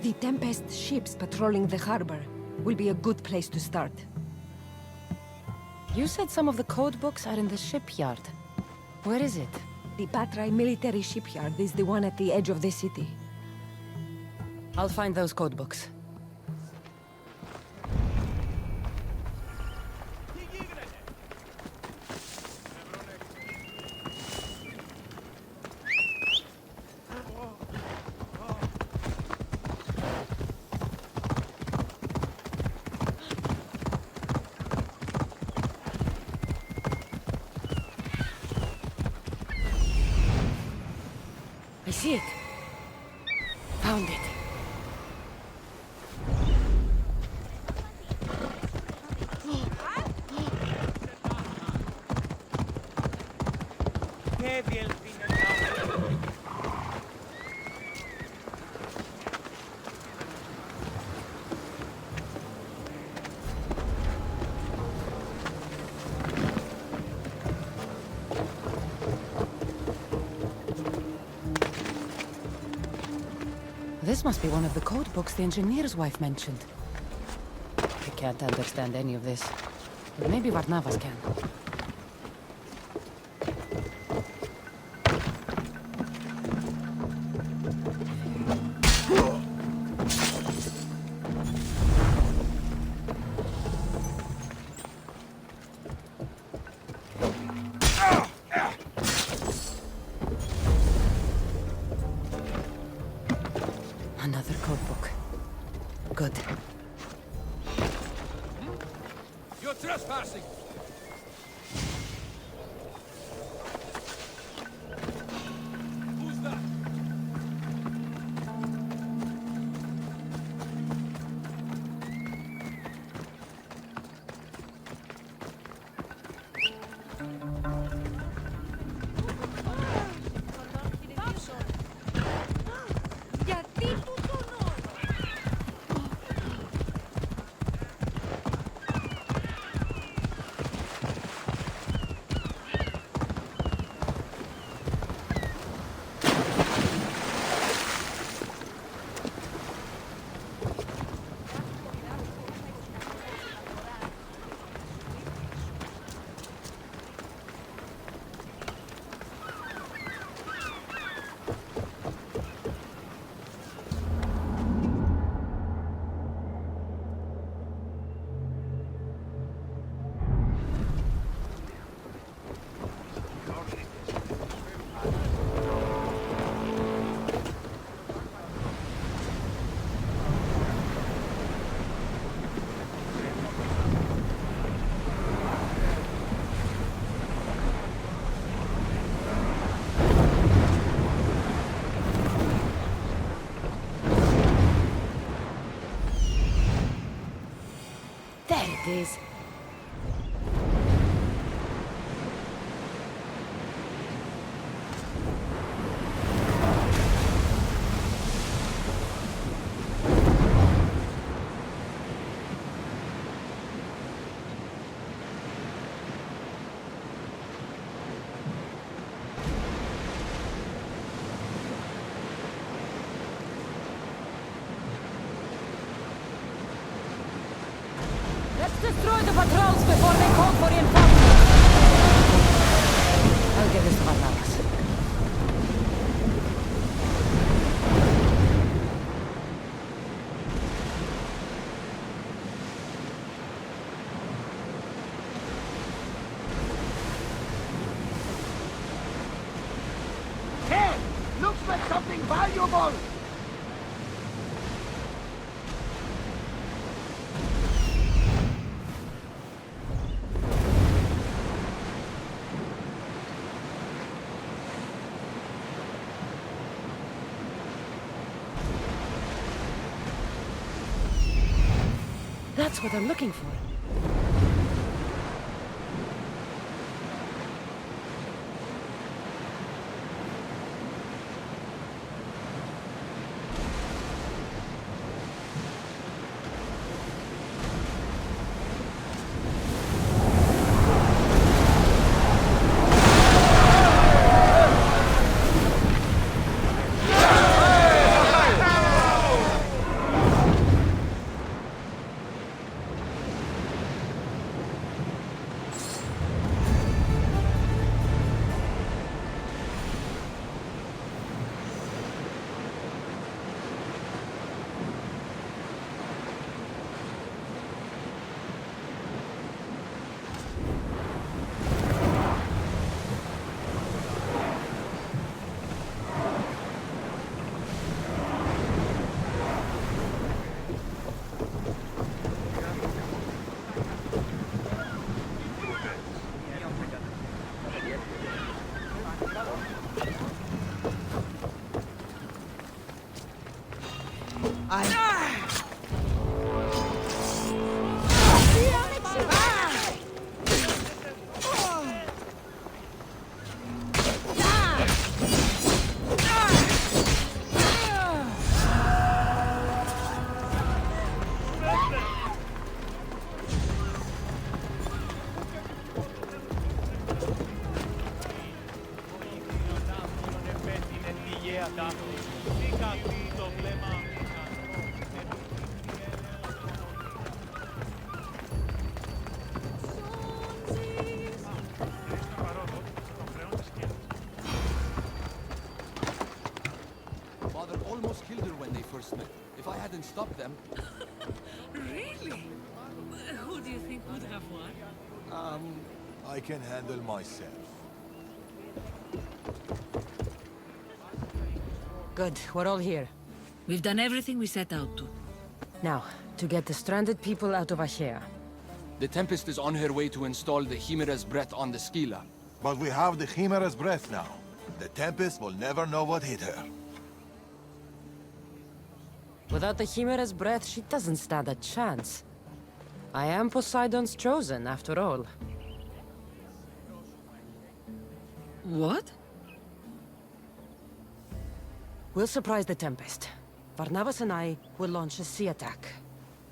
The Tempest ships patrolling the harbor will be a good place to start. You said some of the code books are in the shipyard. Where is it? The Patrai military shipyard is the one at the edge of the city. I'll find those code books. I see it. Found it. This must be one of the code books the engineer's wife mentioned. I can't understand any of this. But maybe Varnavas can. Another code book. Good. You're trespassing! Who's that? There it is. Let's destroy the patrols before they call for reinforcements! I'll give this to Varnavas. trouble! That's what I'm looking for. Father almost killed her when they first met. If I hadn't stopped them... Really? Who do you think would have won? I can handle myself. Good, we're all here. We've done everything we set out to. Now, to get the stranded people out of Achaea. The Tempest is on her way to install the Chimera's breath on the Scylla. But we have the Chimera's breath now. The Tempest will never know what hit her. Without the Chimera's breath, she doesn't stand a chance. I am Poseidon's chosen, after all. What? We'll surprise the Tempest. Barnabas and I will launch a sea attack.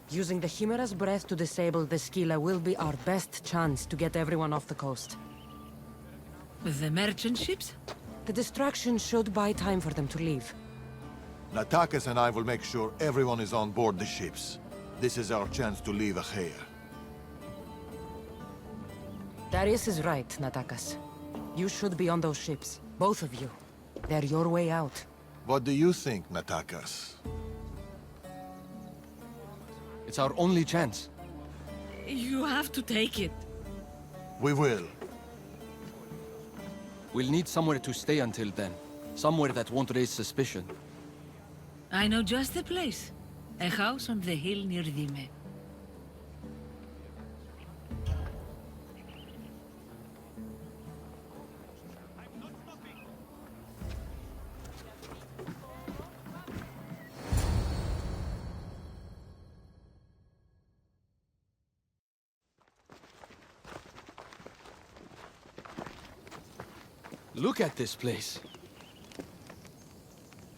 Using the Chimera's breath to disable the Scylla will be our best chance to get everyone off the coast. With the merchant ships? The distraction should buy time for them to leave. Natakas and I will make sure everyone is on board the ships. This is our chance to leave Achaea. Darius is right, Natakas. You should be on those ships. Both of you. They're your way out. What do you think, Natakas? It's our only chance. You have to take it. We will. We'll need somewhere to stay until then. Somewhere that won't raise suspicion. I know just the place. A house on the hill near Dime. Look at this place.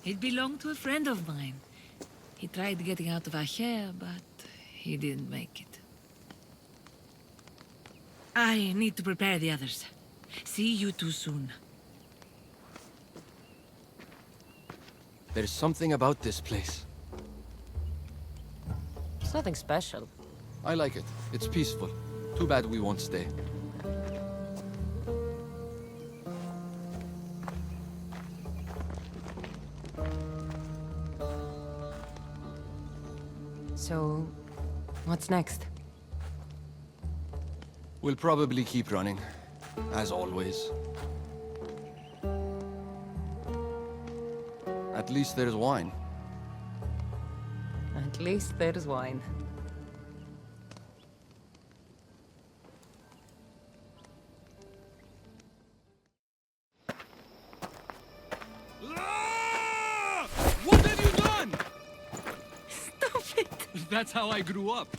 It belonged to a friend of mine. He tried getting out of Achaea, but he didn't make it. I need to prepare the others. See you too soon. There's something about this place. It's nothing special. I like it. It's peaceful. Too bad we won't stay. So, what's next? We'll probably keep running, as always. At At least there's wine. At least there's wine. What have you done? Stop it! That's how I grew up.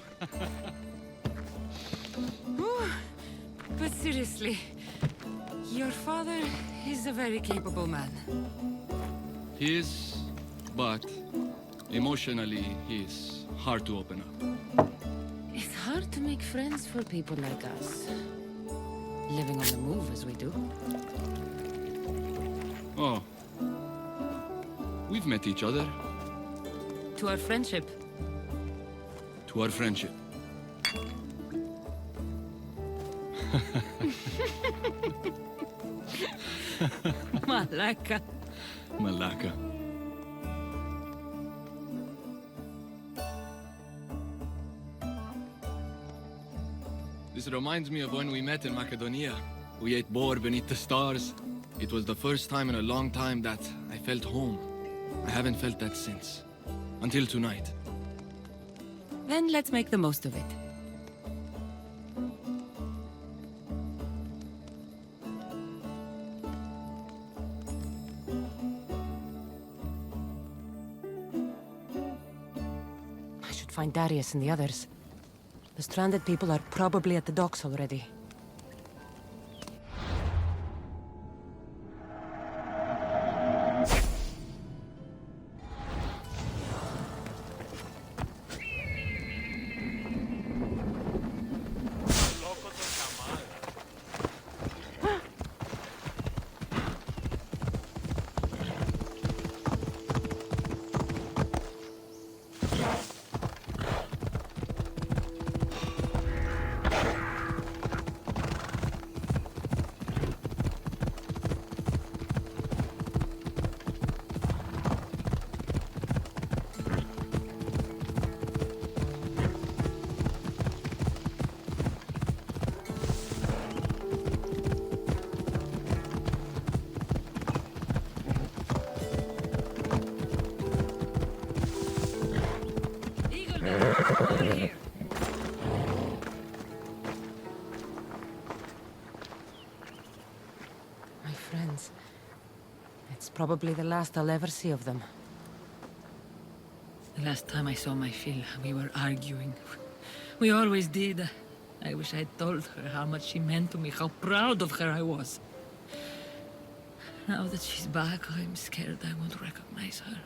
But seriously, your father is a very capable man. He is, but emotionally, he is hard to open up. It's hard to make friends for people like us. Living on the move as we do. Oh. We've met each other. To our friendship. To our friendship. Malaka. Malaka. This reminds me of when we met in Macedonia. We ate boar beneath the stars. It was the first time in a long time that I felt home. I haven't felt that since. Until tonight. Then let's make the most of it. I should find Darius and the others. The stranded people are probably at the docks already. My friends. It's probably the last I'll ever see of them. The last time I saw my Phil, we were arguing. We always did. I wish I'd told her how much she meant to me, how proud of her I was. Now that she's back, I'm scared I won't recognize her.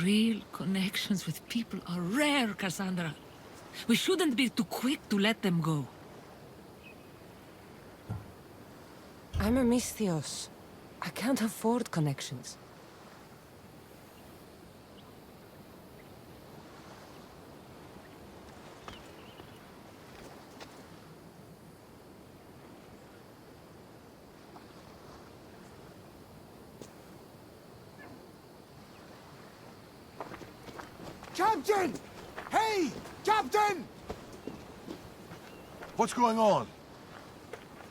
Real connections with people are rare, Cassandra. We shouldn't be too quick to let them go. I'm a Misthios. I can't afford connections. Captain! Hey! Captain! What's going on?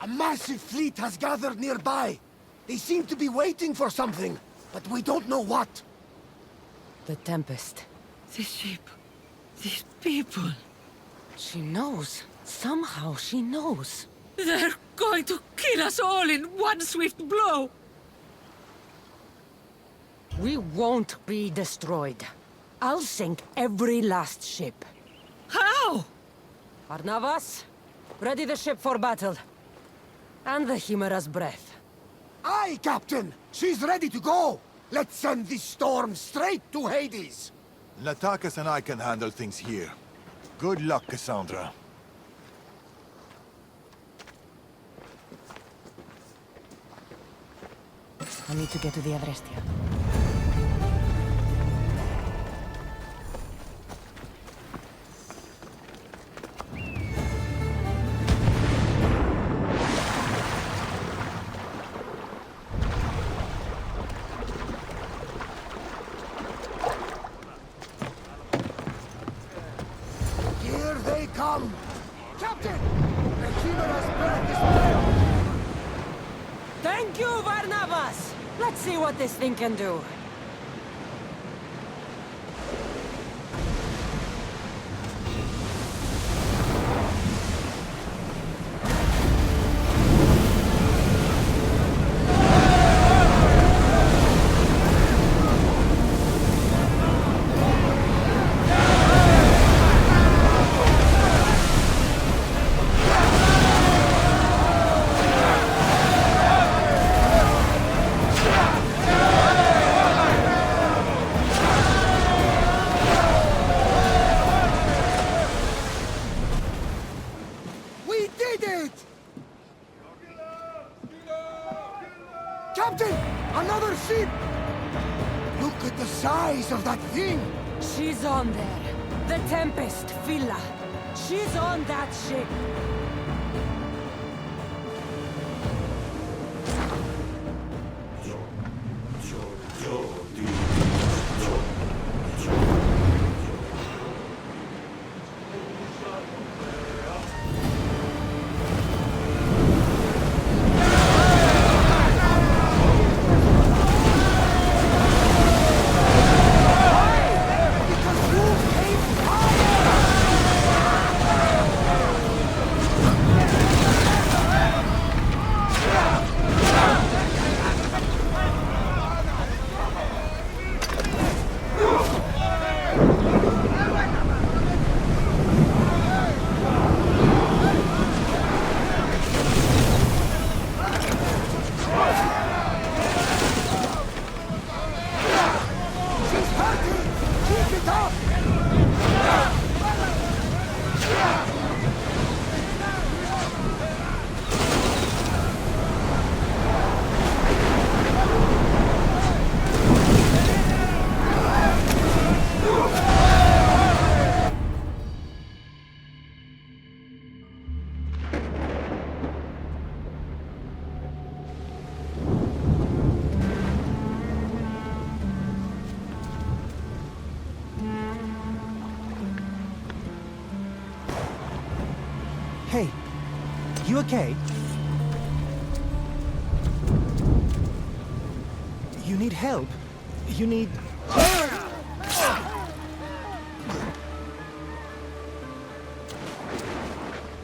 A massive fleet has gathered nearby. They seem to be waiting for something, but we don't know what. The Tempest. This ship. These people. She knows. Somehow she knows. They're going to kill us all in one swift blow! We won't be destroyed. I'll sink every last ship. How? Arnavas, ready the ship for battle. And the Chimera's breath. Aye, Captain! She's ready to go! Let's send this storm straight to Hades! Natakas and I can handle things here. Good luck, Cassandra. I need to get to the Adrestia. come! Captain! The Chimera's breath is failed! Thank you, Barnabas! Let's see what this thing can do. Captain! Another ship! Look at the size of that thing! She's on there. The Tempest, Villa. She's on that ship. Hey, you okay? You need help? You need...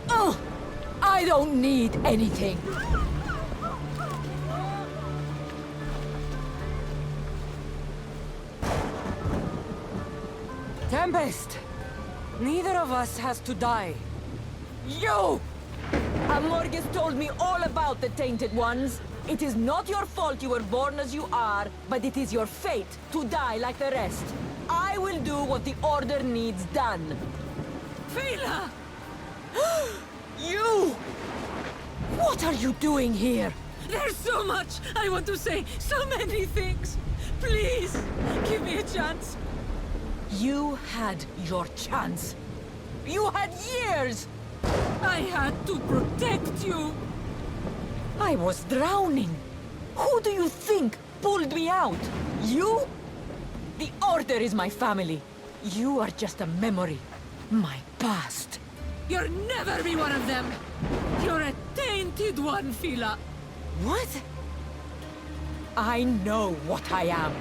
Oh! I don't need anything. Tempest! Neither of us has to die. You! Amorges told me all about the Tainted Ones. It is not your fault you were born as you are, but it is your fate to die like the rest. I will do what the Order needs done. Fela! You! What are you doing here? There's so much I want to say, so many things. Please, give me a chance. You had your chance. You had years! I had to protect you. I was drowning. Who do you think pulled me out? You? The Order is my family. You are just a memory. My past. You'll never be one of them. You're a tainted one, Fela. What? I know what I am.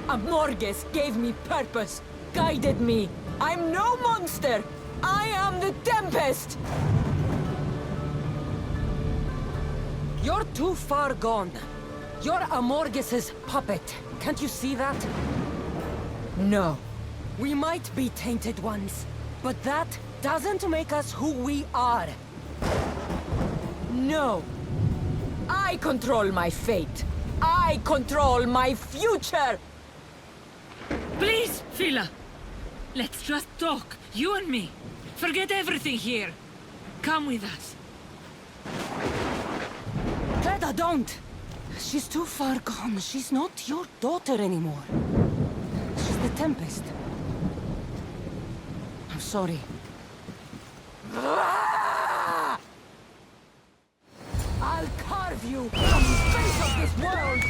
Amorges gave me purpose, guided me. I'm no monster. I am the Tempest! You're too far gone. You're Amorges' puppet. Can't you see that? No. We might be Tainted Ones, but that doesn't make us who we are. No. I control my fate. I control my future! Please, Fela. Let's just talk, you and me. Forget everything here. Come with us. Greta, don't! She's too far gone. She's not your daughter anymore. She's the Tempest. I'm sorry. I'll carve you from the face of this world!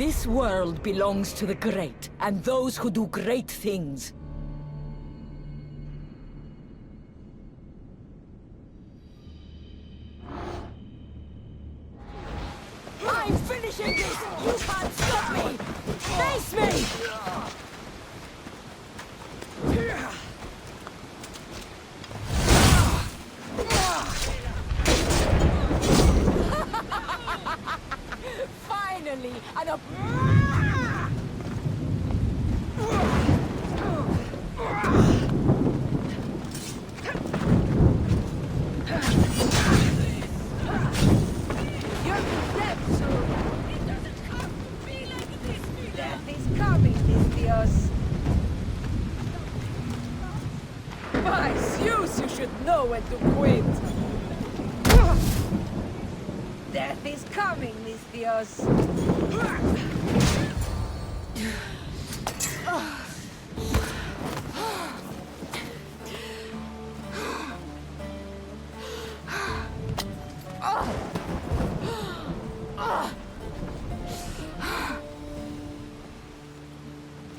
This world belongs to the great, and those who do great things. I'm finishing this! You can't stop me! Face me! Finally, by Zeus, you should know when to quit. Death is coming, Misthios.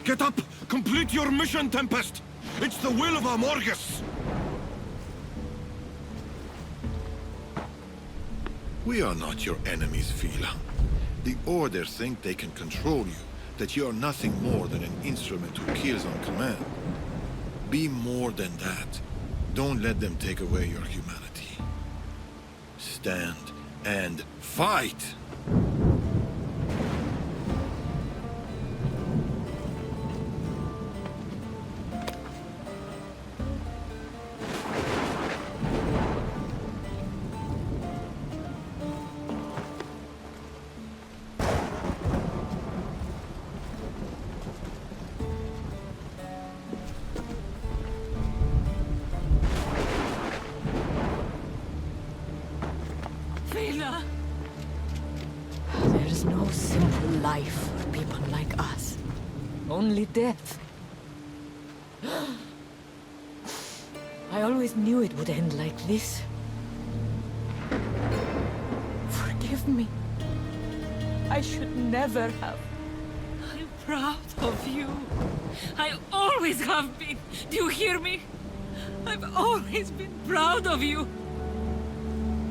Get up! Complete your mission, Tempest! It's the will of Amorgus! We are not your enemies, Fila. The Order think they can control you, that you are nothing more than an instrument who kills on command. Be more than that. Don't let them take away your humanity. Stand and fight! There's no simple life for people like us. Only death. I always knew it would end like this. Forgive me. I should never have. I'm proud of you. I always have been. Do you hear me? I've always been proud of you.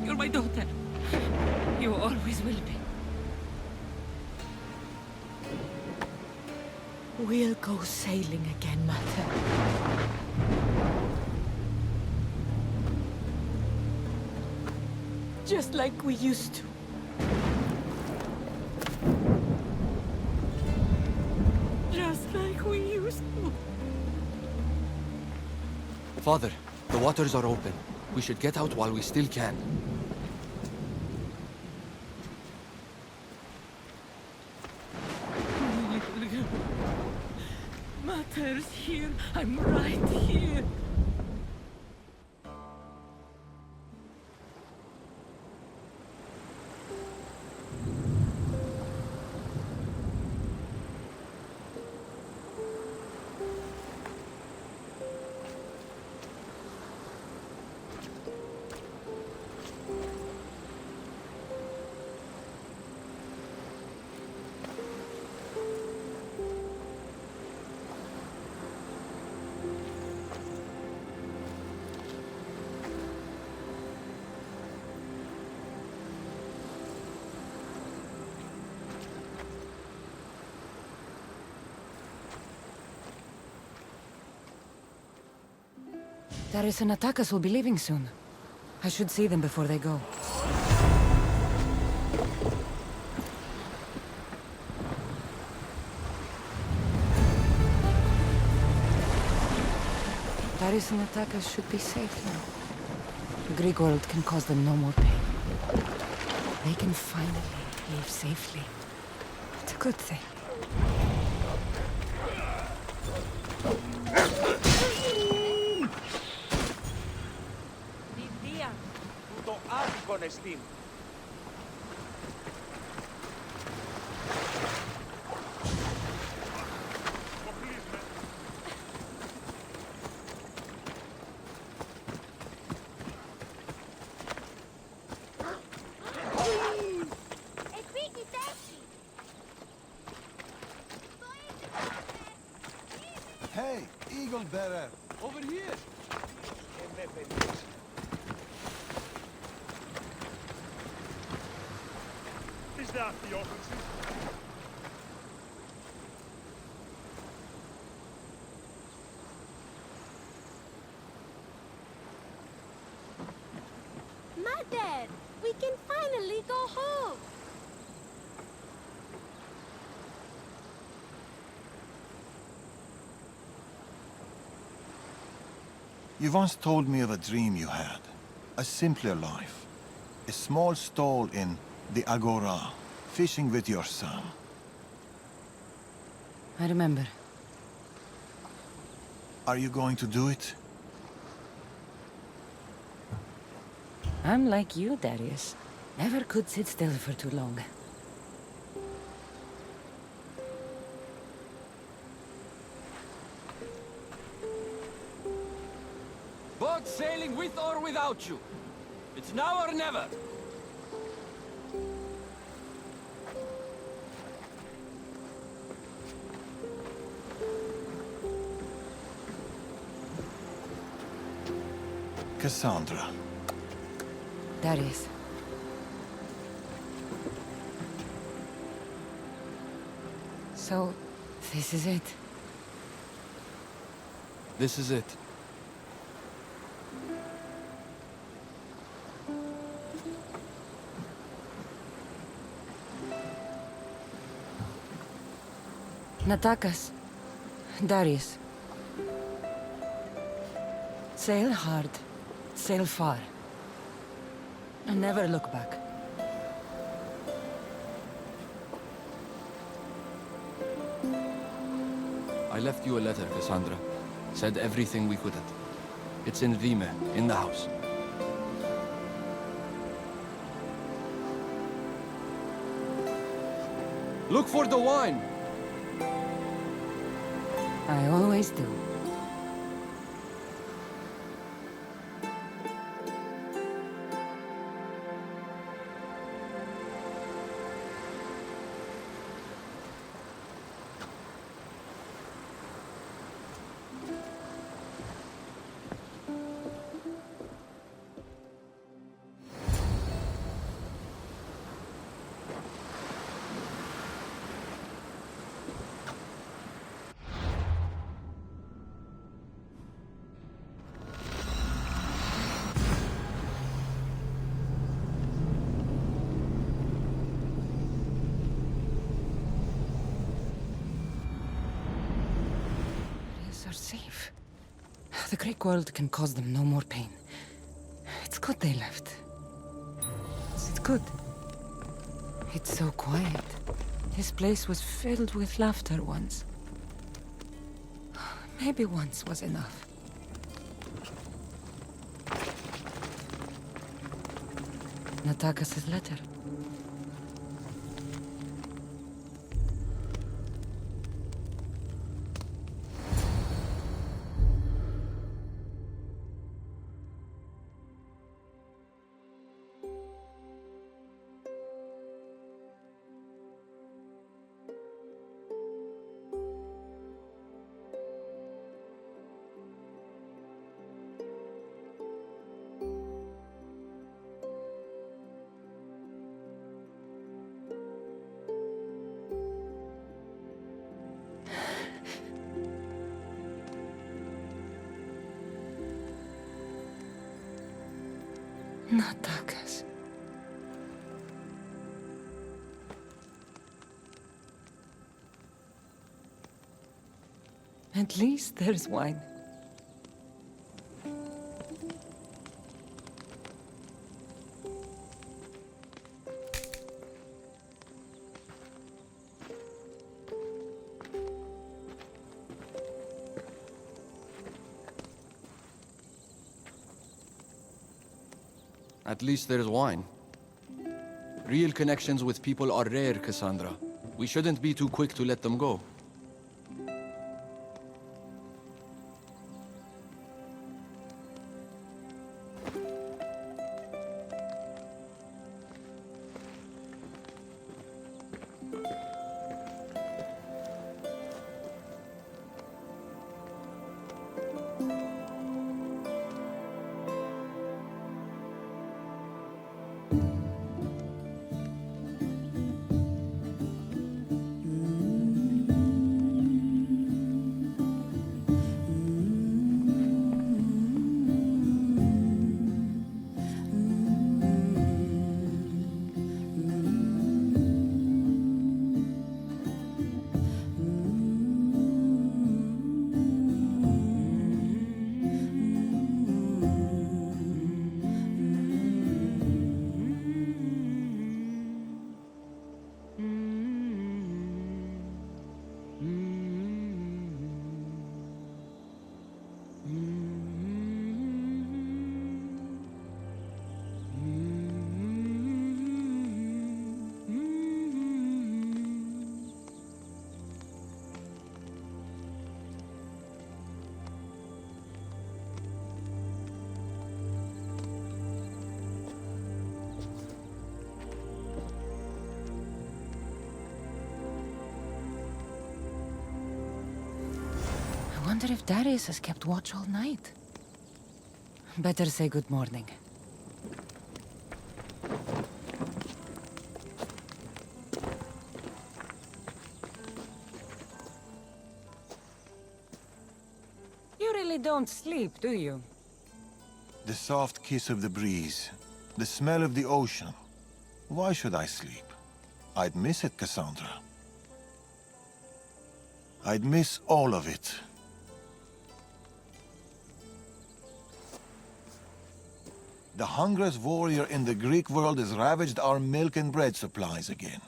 You're my daughter. You always will be. We'll go sailing again, Mother. Just like we used to. Just like we used to. Father, the waters are open. We should get out while we still can. Mater's here. I'm right here. Darius and Attackers will be leaving soon. I should see them before they go. Darius and Attackers should be safe now. The Greek world can cause them no more pain. They can finally leave safely. It's a good thing. Το άδικον εστίν. Hey, Eagle Bearer! Over here! Is that the Odyssey? Mother, we can finally go home. You once told me of a dream you had. A simpler life. A small stall in the Agora, fishing with your son. I remember. Are you going to do it? I'm like you, Darius. Never could sit still for too long. Boat sailing with or without you. It's now or never. Cassandra. Darius. So, this is it. This is it. Natakas. Darius. Sail hard. Sail far. And never look back. I left you a letter, Cassandra. Said everything we couldn't. It's in Vime, in the house. Look for the wine! I always do. Are safe. The Greek world can cause them no more pain. It's good they left. It's good. It's so quiet. This place was filled with laughter once. Maybe once was enough. Natakas's letter. Natakas. At least there's wine. At least there's wine. Real connections with people are rare, Cassandra. We shouldn't be too quick to let them go. wonder if Darius has kept watch all night. Better say good morning. You really don't sleep, do you? The soft kiss of the breeze, the smell of the ocean. Why should I sleep? I'd miss it, Cassandra. I'd miss all of it. The hungriest warrior in the Greek world has ravaged our milk and bread supplies again.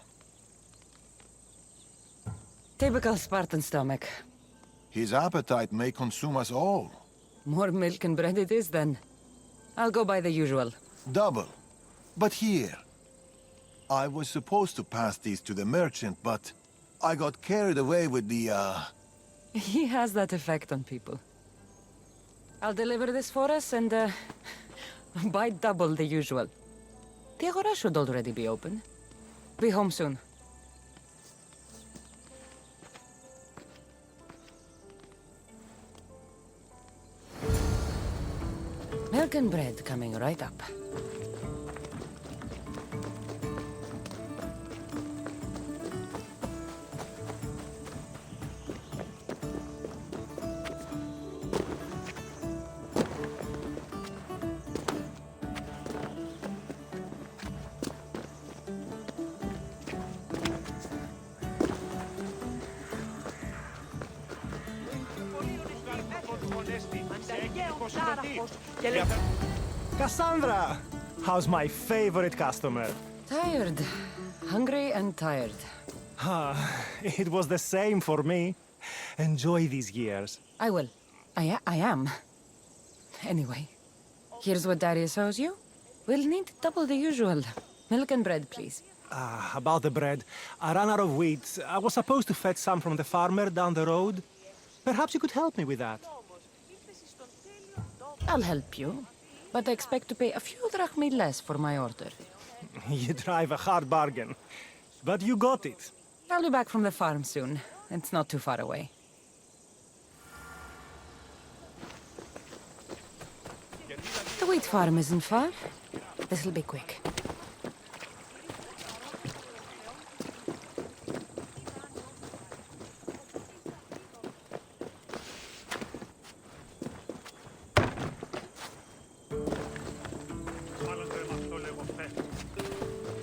Typical Spartan stomach. His appetite may consume us all. More milk and bread it is, then. I'll go by the usual. Double. But here. I was supposed to pass these to the merchant, but I got carried away with the, He has that effect on people. I'll deliver this for us and, buy double the usual. The agora should already be open. Be home soon. Milk and bread coming right up. Cassandra! How's my favorite customer? Tired. Hungry and tired. It was the same for me. Enjoy these years. I will. I am. Anyway, here's what Darius owes you. We'll need double the usual. Milk and bread, please. About the bread. I ran out of wheat. I was supposed to fetch some from the farmer down the road. Perhaps you could help me with that. I'll help you, but I expect to pay a few drachmi less for my order. You drive a hard bargain. But you got it. I'll be back from the farm soon. It's not too far away. The wheat farm isn't far. This'll be quick.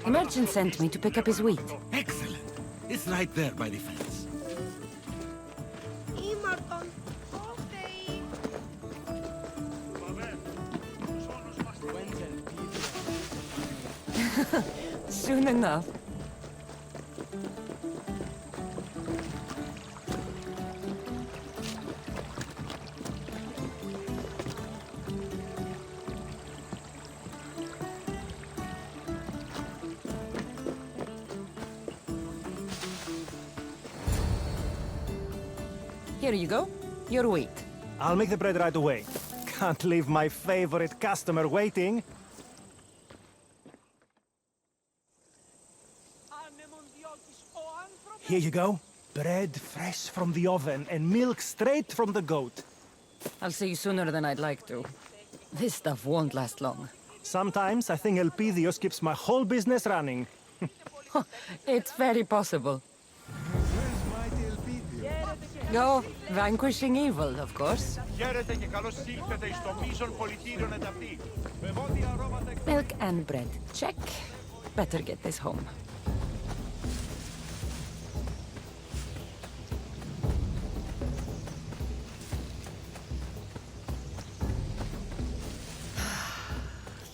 The merchant sent me to pick up his wheat. Excellent. It's right there by the fence. Soon enough. Here you go. Your wheat. I'll make the bread right away. Can't leave my favorite customer waiting. Here you go. Bread fresh from the oven and milk straight from the goat. I'll see you sooner than I'd like to. This stuff won't last long. Sometimes I think Elpidios keeps my whole business running. It's very possible. Go, vanquishing evil, of course. Milk and bread, check. Better get this home.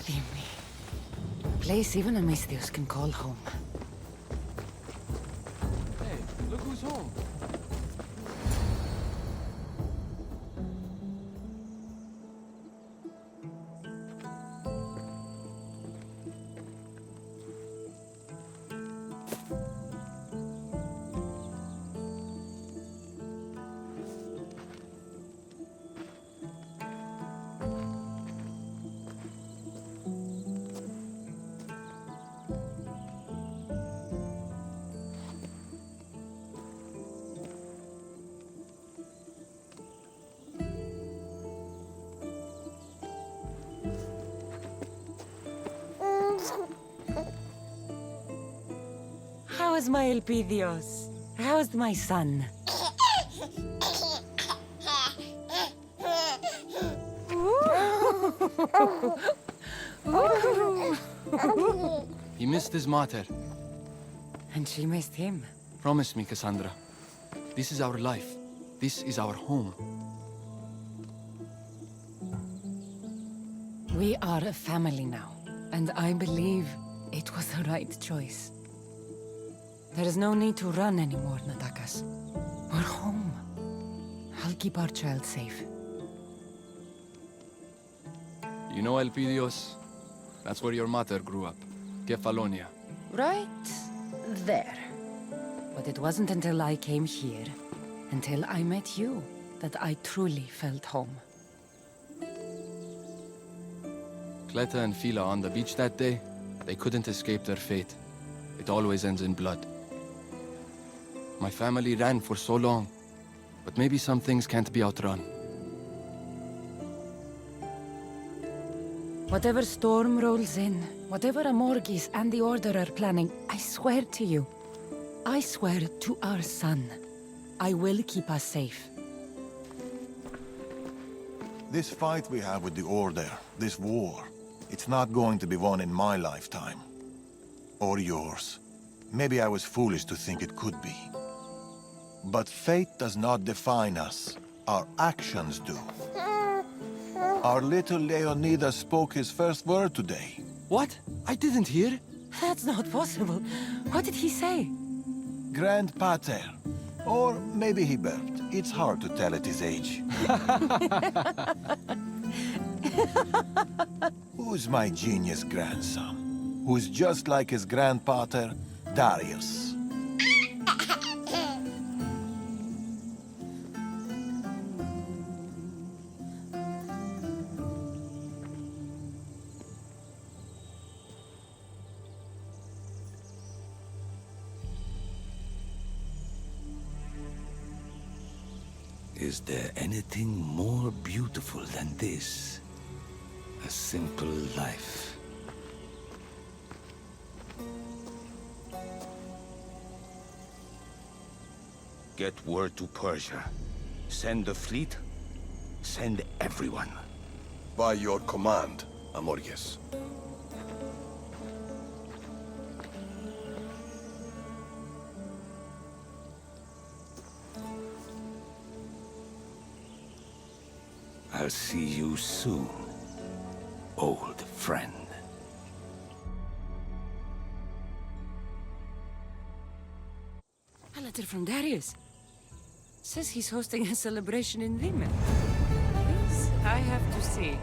Leave me. Place even a Misthios can call home. Hey, look who's home. How's my Elpidios? How's my son? He missed his mater. And she missed him. Promise me, Cassandra. This is our life. This is our home. We are a family now, and I believe it was the right choice. There is no need to run anymore, Natakas. We're home. I'll keep our child safe. You know Elpidios? That's where your mater grew up. Kefalonia. Right there. But it wasn't until I came here, until I met you, that I truly felt home. Cleta and Fila on the beach that day, they couldn't escape their fate. It always ends in blood. My family ran for so long, but maybe some things can't be outrun. Whatever storm rolls in, whatever Amorgis and the Order are planning, I swear to you, I swear to our son, I will keep us safe. This fight we have with the Order, this war, it's not going to be won in my lifetime. Or yours. Maybe I was foolish to think it could be. But fate does not define us. Our actions do. Our little Leonidas spoke his first word today. What? I didn't hear. That's not possible. What did he say? Grand Pater. Or maybe he burped. It's hard to tell at his age. Who's my genius grandson? Who's just like his grandpater, Darius? Is there anything more beautiful than this? A simple life. Get word to Persia. Send the fleet. Send everyone. By your command, Amorges. I'll see you soon, old friend. A letter from Darius. Says he's hosting a celebration in Vimen. This I have to see.